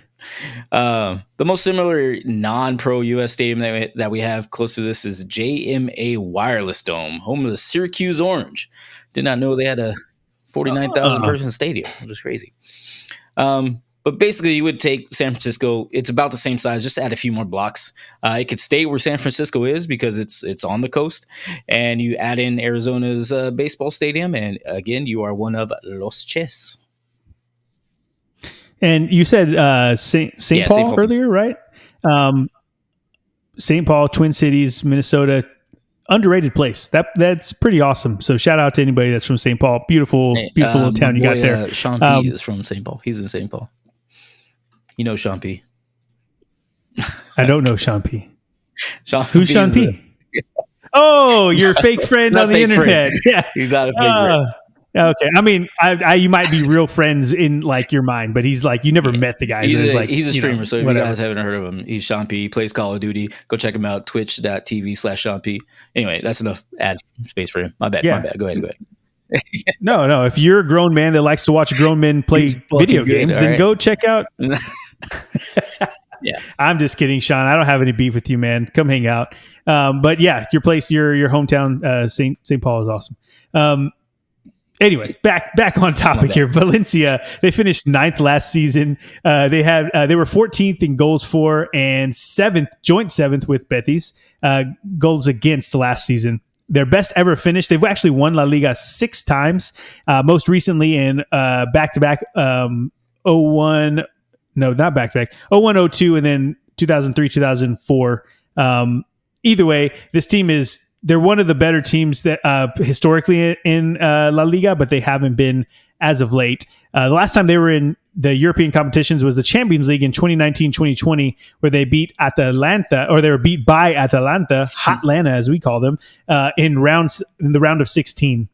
The most similar non-pro U.S. stadium that we have close to this is JMA Wireless Dome, home of the Syracuse Orange. Did not know they had a 49,000 person stadium, which is crazy. But basically, you would take San Francisco. It's about the same size, just add a few more blocks. It could stay where San Francisco is because it's on the coast, and you add in Arizona's baseball stadium, and again, you are one of Los Ches. And you said St. Paul earlier, right? St. Paul, Twin Cities, Minnesota, underrated place. That's pretty awesome. So shout out to anybody that's from St. Paul. Beautiful little town you got there. Sean P is from St. Paul. He's in St. Paul. You know Sean P. I don't know Sean P. Who's Sean P? Oh, your fake friend on the internet. Yeah, he's not a fake friend. Okay, I mean, you might be real friends in like your mind, but he's like you never met the guy. He's a streamer, so if you guys haven't heard of him, he's Sean P. He plays Call of Duty. Go check him out, twitch.tv/Sean P. Anyway, that's enough ad space for him. My bad. Go ahead. No. If you're a grown man that likes to watch grown men play video games, then go check out. Yeah, I'm just kidding, Sean. I don't have any beef with you, man. Come hang out. But yeah, your place, your hometown, St. Paul is awesome. Anyways, back on topic here. Valencia, they finished 9th last season. They were 14th in goals for and joint 7th with Betis goals against last season. Their best ever finish. They've actually won La Liga 6 times. Most recently in back-to-back 01, no, not back-to-back 01, 02, and then 2003, 2004. Either way, this team they're one of the better teams that historically in La Liga, but they haven't been as of late. The last time they were in the European competitions was the Champions League in 2019-2020, where they beat Atalanta, or they were beat by Atalanta, Hotlanta as we call them, in the round of 16.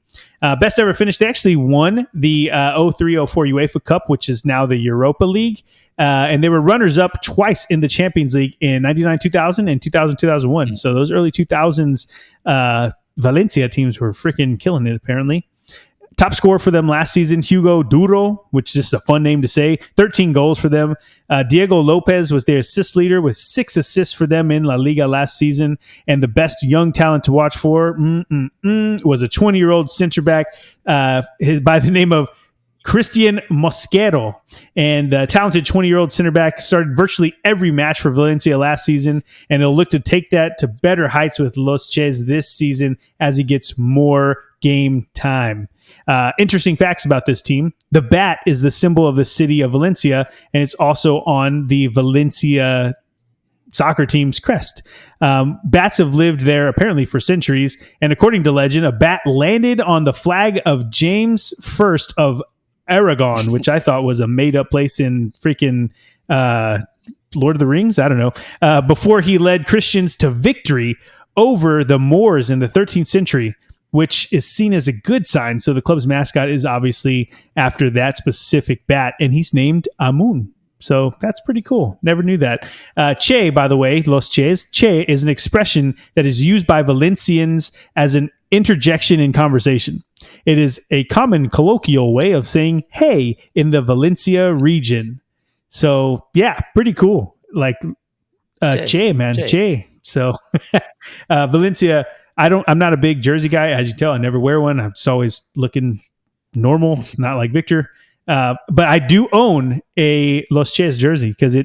Best ever finish. They actually won the 03-04 UEFA Cup, which is now the Europa League. And they were runners-up twice in the Champions League in 99-2000 and 2000-2001. So those early 2000s Valencia teams were freaking killing it, apparently. Top scorer for them last season, Hugo Duro, which is just a fun name to say. 13 goals for them. Diego Lopez was their assist leader with 6 assists for them in La Liga last season. And the best young talent to watch for was a 20-year-old center back by the name of Christian Mosquero, and talented 20-year-old center back, started virtually every match for Valencia last season, and he'll look to take that to better heights with Los Ches this season as he gets more game time. Interesting facts about this team. The bat is the symbol of the city of Valencia, and it's also on the Valencia soccer team's crest. Bats have lived there apparently for centuries, and according to legend, a bat landed on the flag of James I of Aragon, which I thought was a made-up place in freaking Lord of the Rings. I don't know. Before he led Christians to victory over the Moors in the 13th century, which is seen as a good sign. So the club's mascot is obviously after that specific bat, and he's named Amun. So that's pretty cool. Never knew that. Che, by the way, Los Ches, Che is an expression that is used by Valencians as an interjection in conversation. It is a common colloquial way of saying "hey" in the Valencia region. So yeah, pretty cool. Like Che, man, Che. So Valencia. I'm not a big jersey guy, as you tell. I never wear one. I'm just always looking normal, not like Victor. But I do own a Los Che's jersey because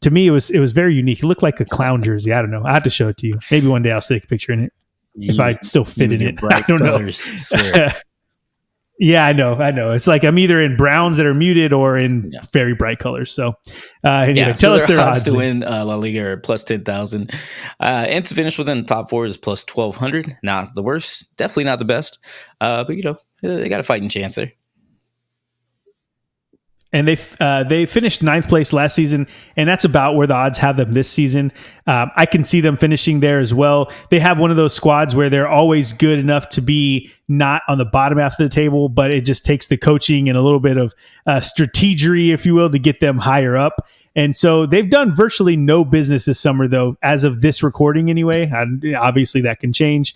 to me it was very unique. It looked like a clown jersey. I don't know. I have to show it to you. Maybe one day I'll take a picture in it if I still fit in it. I don't colors, know. Yeah, I know. It's like I'm either in browns that are muted or in very bright colors. So, anyway, tell us their odds to win La Liga are plus 10,000, and to finish within the top four is plus 1,200. Not the worst, definitely not the best, but they got a fighting chance there. And they finished 9th place last season, and that's about where the odds have them this season. I can see them finishing there as well. They have one of those squads where they're always good enough to be not on the bottom half of the table, but it just takes the coaching and a little bit of strategery, if you will, to get them higher up. And so they've done virtually no business this summer, though, as of this recording anyway. Obviously, that can change.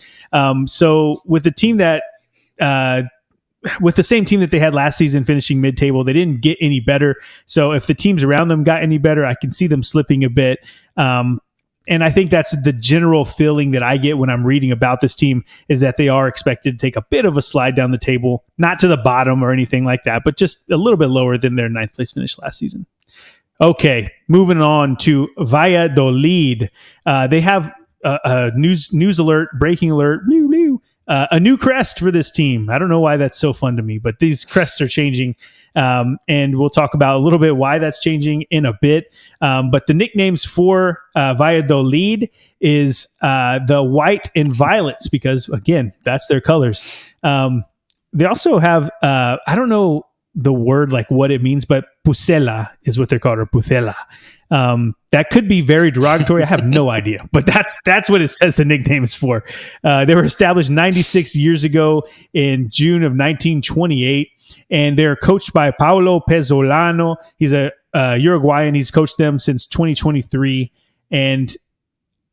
So with the team that with the same team that they had last season finishing mid-table, they didn't get any better. So if the teams around them got any better, I can see them slipping a bit. And I think that's the general feeling that I get when I'm reading about this team, is that they are expected to take a bit of a slide down the table, not to the bottom or anything like that, but just a little bit lower than their 9th place finish last season. Okay, moving on to Valladolid. They have a news alert, breaking alert, a new crest for this team. I don't know why that's so fun to me, but these crests are changing. And we'll talk about a little bit why that's changing in a bit. But the nicknames for Valladolid is the white and violets, because, again, that's their colors. They also have, I don't know the word, like what it means, but pucela is what they're called, or pucela. That could be very derogatory. I have no idea, but that's what it says the nickname is for. They were established 96 years ago in June of 1928, and they're coached by Paulo Pezzolano. He's a Uruguayan. He's coached them since 2023, and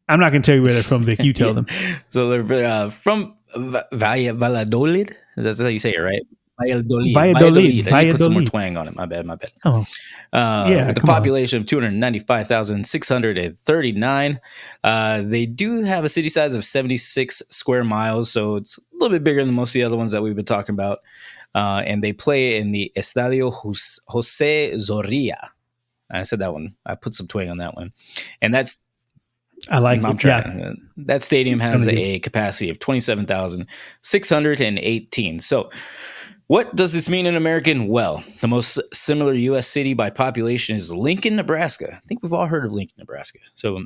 I'm not going to tell you where they're from, Vic. You tell them. So they're from Valladolid. That's how you say it, right? Valladolid. I need to put some more twang on it. My bad. Oh, yeah. With the population of 295,639, they do have a city size of 76 square miles, so it's a little bit bigger than most of the other ones that we've been talking about. And they play in the Estadio Jose Zorrilla. I said that one. I put some twang on that one, and that's. I like it. Yeah. That stadium has a capacity of 27,618. So. What does this mean in American? Well, the most similar U.S. city by population is Lincoln, Nebraska. I think we've all heard of Lincoln, Nebraska. So,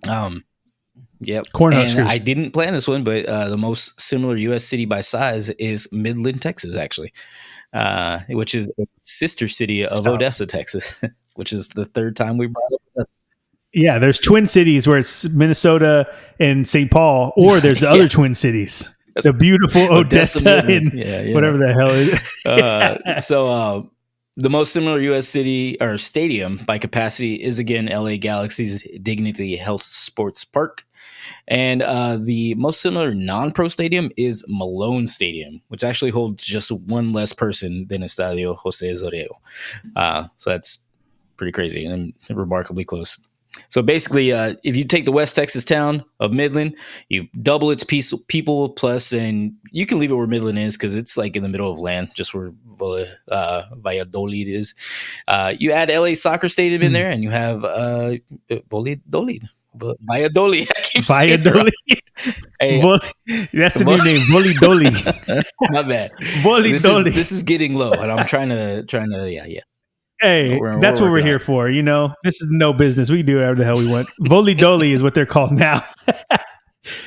yep. Cornhuskers. I didn't plan this one, but the most similar U.S. city by size is Midland, Texas, actually, which is a sister city of Odessa, Texas, which is the third time we brought up Odessa. Yeah, there's twin cities where it's Minnesota and St. Paul, or there's the other twin cities. The beautiful Odessa and whatever the hell it is. So the most similar U.S. city or stadium by capacity is, again, LA Galaxy's Dignity Health Sports Park. And the most similar non-pro stadium is Malone Stadium, which actually holds just one less person than Estadio Jose Zorrilla. So that's pretty crazy and remarkably close. So basically, if you take the West Texas town of Midland, you double its people plus, and you can leave it where Midland is because it's like in the middle of land, just where Valladolid is. You add LA Soccer Stadium in there, and you have Valladolid. Valladolid. I keep Valladolid. Hey, that's the new name, Valladolid. My bad. Valladolid. This is getting low, and I'm trying to, yeah. Hey, that's what we're here for. You know, this is no business. We can do whatever the hell we want. Volidoli is what they're called now.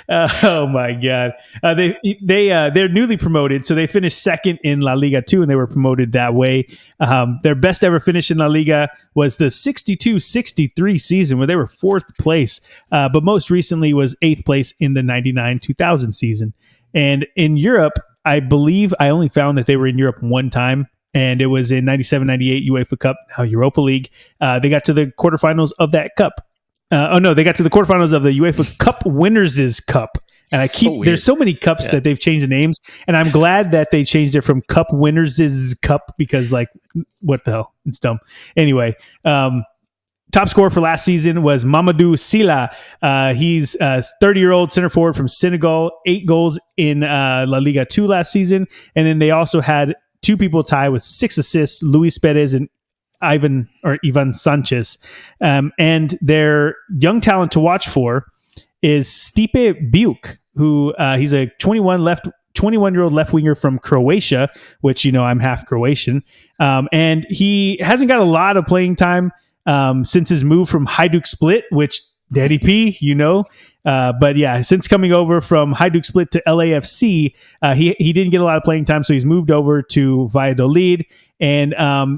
Oh my God. They're newly promoted. So they finished second in La Liga 2, and they were promoted that way. Their best ever finish in La Liga was the 62-63 season, where they were 4th place. But most recently was 8th place in the 99-2000 season. And in Europe, I believe I only found that they were in Europe one time. And it was in 97-98 UEFA Cup, now Europa League. They got to the quarterfinals of that cup. They got to the quarterfinals of the UEFA Cup Winners' Cup. And there's so many cups that they've changed the names. And I'm glad that they changed it from Cup Winners' Cup, because, like, what the hell? It's dumb. Anyway, top scorer for last season was Mamadou Silla. He's a 30-year-old center forward from Senegal, 8 goals in La Liga 2 last season. And then they also had two people tie with 6 assists, Luis Perez and Ivan Sanchez. And their young talent to watch for is Stipe Biuk, who he's a 21-year-old left winger from Croatia, which, I'm half Croatian. And he hasn't got a lot of playing time since his move from Hajduk Split, which Daddy P, but yeah, since coming over from Hajduk Split to LAFC, he didn't get a lot of playing time, so he's moved over to Valladolid, and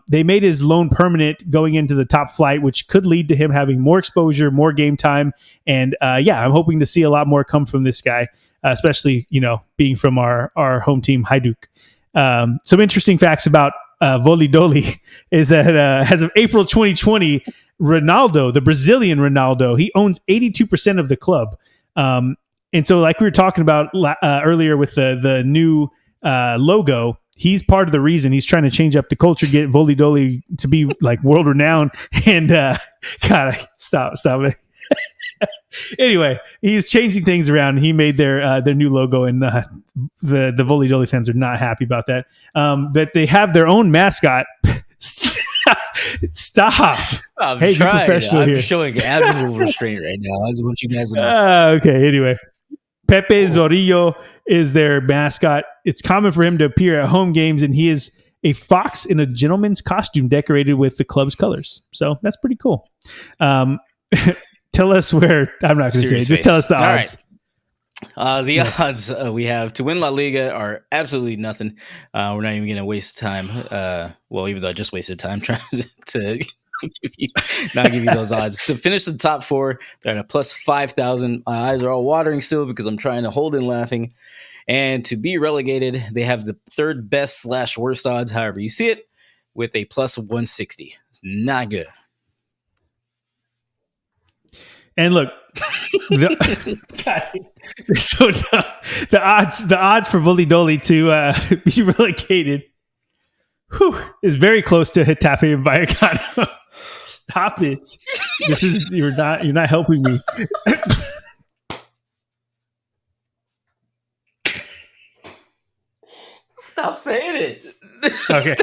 they made his loan permanent going into the top flight, which could lead to him having more exposure, more game time, and I'm hoping to see a lot more come from this guy, especially being from our home team Hajduk. Some interesting facts about Volidoli is that as of April 2020, Ronaldo, the Brazilian Ronaldo, he owns 82% of the club. And so, like we were talking about earlier with the new logo, he's part of the reason. He's trying to change up the culture, get Volidoli to be like world renowned. And God, stop it. Anyway, he's changing things around. He made their new logo, and the Volidoli fans are not happy about that. But they have their own mascot. Stop. I'm hey, trying. Be professional I'm here. showing admirable restraint right now. I just want you guys to know. Okay, anyway. Pepe Zorillo is their mascot. It's common for him to appear at home games, and he is a fox in a gentleman's costume decorated with the club's colors. So that's pretty cool. Tell us where. I'm not going to say it. Just tell us the odds. The odds we have to win La Liga are absolutely nothing. We're not even going to waste time. Even though I just wasted time trying to give you those odds. To finish the top 4, they're at a plus 5,000. My eyes are all watering still because I'm trying to hold in laughing. And to be relegated, they have the 3rd best / worst odds, however you see it, with a plus 160. It's not good. And look, God, they're so dumb. The odds for Volidoli to be relegated is very close to Getafe and Vallecano. Stop it! You're not helping me. Stop saying it. Okay.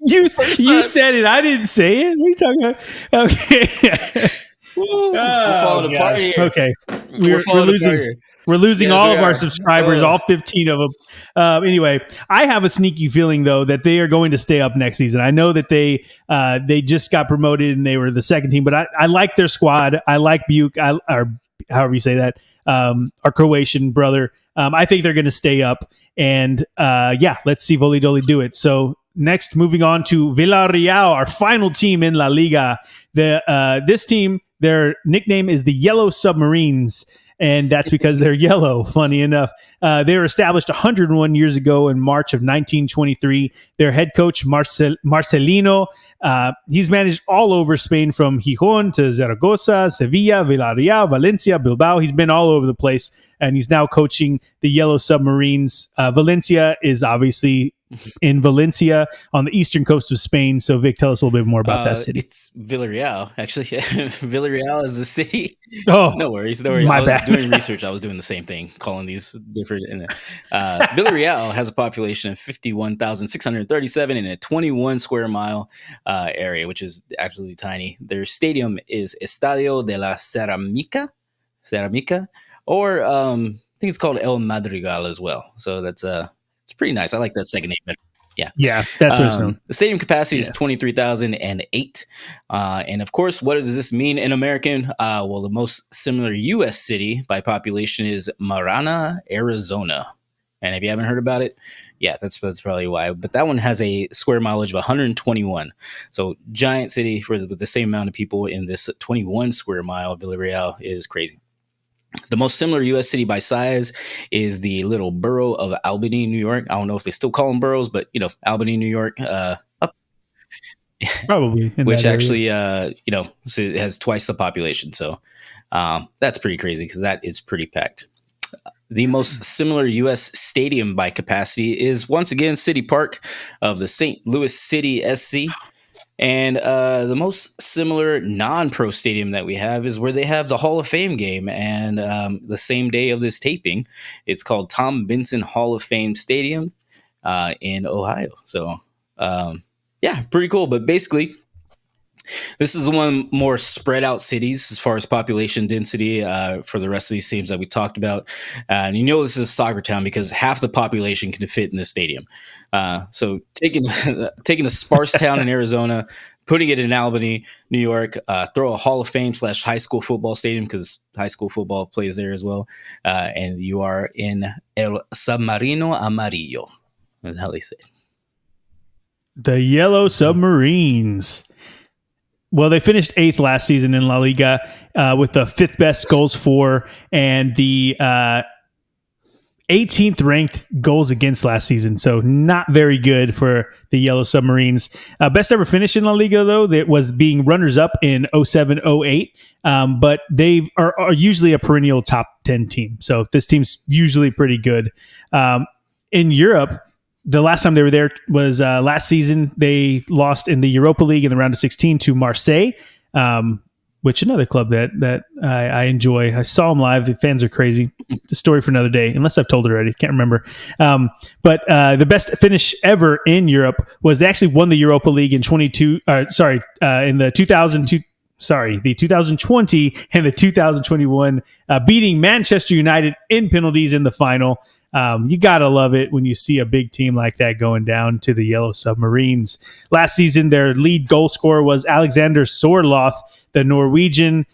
You said it. I didn't say it. What are you talking about? Okay. We're falling apart here. Okay. We're losing. We're losing all of our subscribers, all 15 of them. Anyway, I have a sneaky feeling, though, that they are going to stay up next season. I know that they just got promoted and they were the second team, but I like their squad. I like Buke, or however you say that, our Croatian brother. I think they're going to stay up. And let's see Volidoli do it. So next, moving on to Villarreal, our final team in La Liga. This team, their nickname is the Yellow Submarines. And that's because they're yellow, funny enough. They were established 101 years ago in March of 1923. Their head coach, Marcelino, he's managed all over Spain from Gijón to Zaragoza, Sevilla, Villarreal, Valencia, Bilbao. He's been all over the place, and he's now coaching the Yellow Submarines. Valencia is obviously in Valencia on the eastern coast of Spain. So, Vic, tell us a little bit more about that city. It's Villarreal, actually. Villarreal is the city. Oh, no worries. My bad. Doing research. I was doing the same thing, calling these different. Villarreal has a population of 51,637 in a 21 square mile area, which is absolutely tiny. Their stadium is Estadio de la Ceramica, or I think it's called El Madrigal as well. So that's it's pretty nice. I like that second name. Yeah, that's what it's known. The stadium capacity is 23,008. And of course, what does this mean in American? The most similar U.S. city by population is Marana, Arizona. And if you haven't heard about it, that's probably why. But that one has a square mileage of 121. So giant city with the same amount of people in this 21 square mile. Villarreal is crazy. The most similar U.S. city by size is the little borough of Albany, New York. I don't know if they still call them boroughs, but Albany, New York, probably, which actually, it has twice the population. So that's pretty crazy because that is pretty packed. The most similar U.S. stadium by capacity is once again City Park of the St. Louis City SC. And the most similar non-pro stadium that we have is where they have the Hall of Fame game. And the same day of this taping, it's called Tom Benson Hall of Fame Stadium. in Ohio. So, yeah, pretty cool. But basically, this is one more spread out cities as far as population density for the rest of these teams that we talked about. And this is a soccer town because half the population can fit in this stadium. So taking a sparse town in Arizona, putting it in Albany, New York, throw a Hall of Fame / high school football stadium because high school football plays there as well. And you are in El Submarino Amarillo. That's how they say it. The Yellow Submarines. Well, they finished 8th last season in La Liga with the 5th best goals for and the 18th ranked goals against last season. So not very good for the Yellow Submarines. Best ever finish in La Liga, though, that was being runners-up in 07-08. But they are usually a perennial top 10 team. So this team's usually pretty good. In Europe, the last time they were there was last season. They lost in the Europa League in the round of 16 to Marseille, which another club that I enjoy. I saw them live. The fans are crazy. The story for another day, unless I've told it already. Can't remember. But the best finish ever in Europe was they actually won the Europa League in in the 2020 and the 2021, beating Manchester United in penalties in the final. You gotta love it when you see a big team like that going down to the Yellow Submarines. Last season, their lead goal scorer was Alexander Sorloth, the Norwegian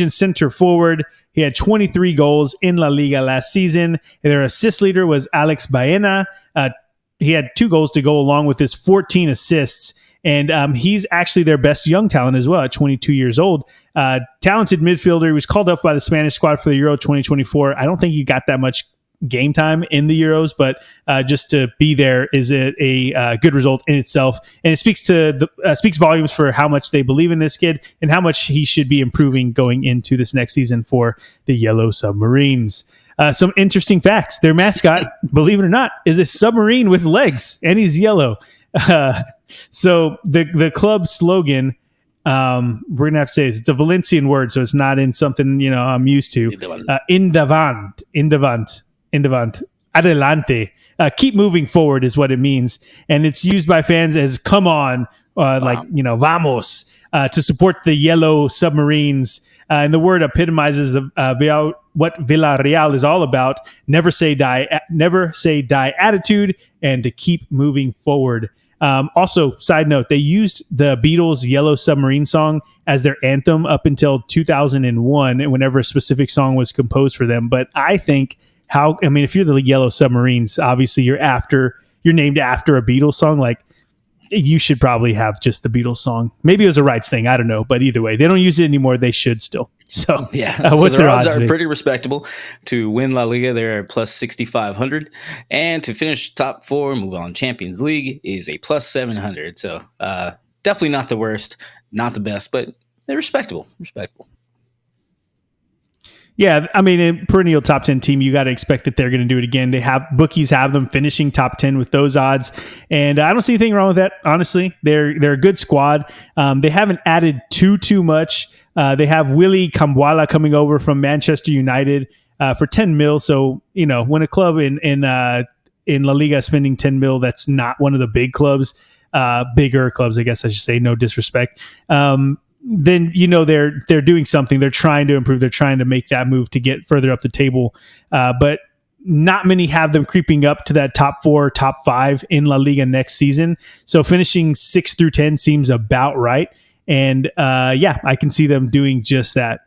center forward. He had 23 goals in La Liga last season. And their assist leader was Alex Baena. He had 2 goals to go along with his 14 assists. And he's actually their best young talent as well at 22 years old. Talented midfielder. He was called up by the Spanish squad for the Euro 2024. I don't think he got that much game time in the Euros, but just to be there is a good result in itself. And it speaks volumes for how much they believe in this kid and how much he should be improving going into this next season for the Yellow Submarines. Some interesting facts. Their mascot, believe it or not, is a submarine with legs, and he's yellow. So the club slogan, we're gonna have to say it's a Valencian word, so it's not in something I'm used to. Indavant, adelante. Keep moving forward is what it means, and it's used by fans as "come on," vamos, to support the Yellow Submarines. And the word epitomizes what Villarreal is all about: never say die attitude, and to keep moving forward. Also, side note, they used the Beatles' Yellow Submarine song as their anthem up until 2001, whenever a specific song was composed for them. But I think if you're the Yellow Submarines, obviously you're named after a Beatles song. Like, you should probably have just the Beatles song. Maybe it was a rights thing. I don't know. But either way, they don't use it anymore. They should still. So yeah, what's their odds are pretty respectable. To win La Liga, they're plus 6,500, and to finish top 4, move on Champions League is a plus 700. So definitely not the worst, not the best, but they're respectable. Yeah, I mean, a perennial top 10 team, you got to expect that they're going to do it again. Bookies have them finishing top 10 with those odds, and I don't see anything wrong with that. Honestly, they're a good squad. They haven't added too much. They have Willy Kambwala coming over from Manchester United for 10 mil. So when a club in La Liga is spending 10 mil, that's not one of the bigger clubs, I guess I should say. No disrespect. Then they're doing something. They're trying to improve. They're trying to make that move to get further up the table. But not many have them creeping up to that top 4, top 5 in La Liga next season. So finishing 6 through 10 seems about right. And I can see them doing just that.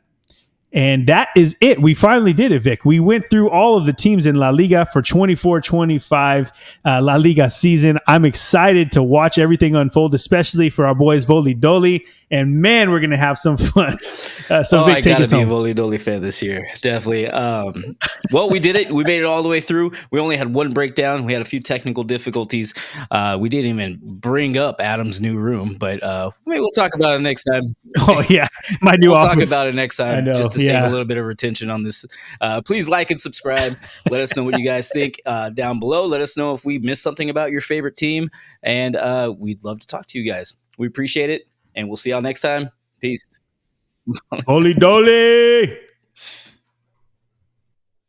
And that is it. We finally did it, Vic. We went through all of the teams in La Liga for 24-25 La Liga season. I'm excited to watch everything unfold, especially for our boys Voli Doli. And man, we're going to have some fun. Vic, I got to be a Voli Doli fan this year. Definitely. Well, we did it. We made it all the way through. We only had one breakdown. We had a few technical difficulties. We didn't even bring up Adam's new room, but maybe we'll talk about it next time. Oh, yeah. We'll talk about it next time just to save a little bit of retention on this. Please like and subscribe. Let us know what you guys think down below. Let us know if we missed something about your favorite team. And we'd love to talk to you guys. We appreciate it. And we'll see y'all next time. Peace. Holy Dolly.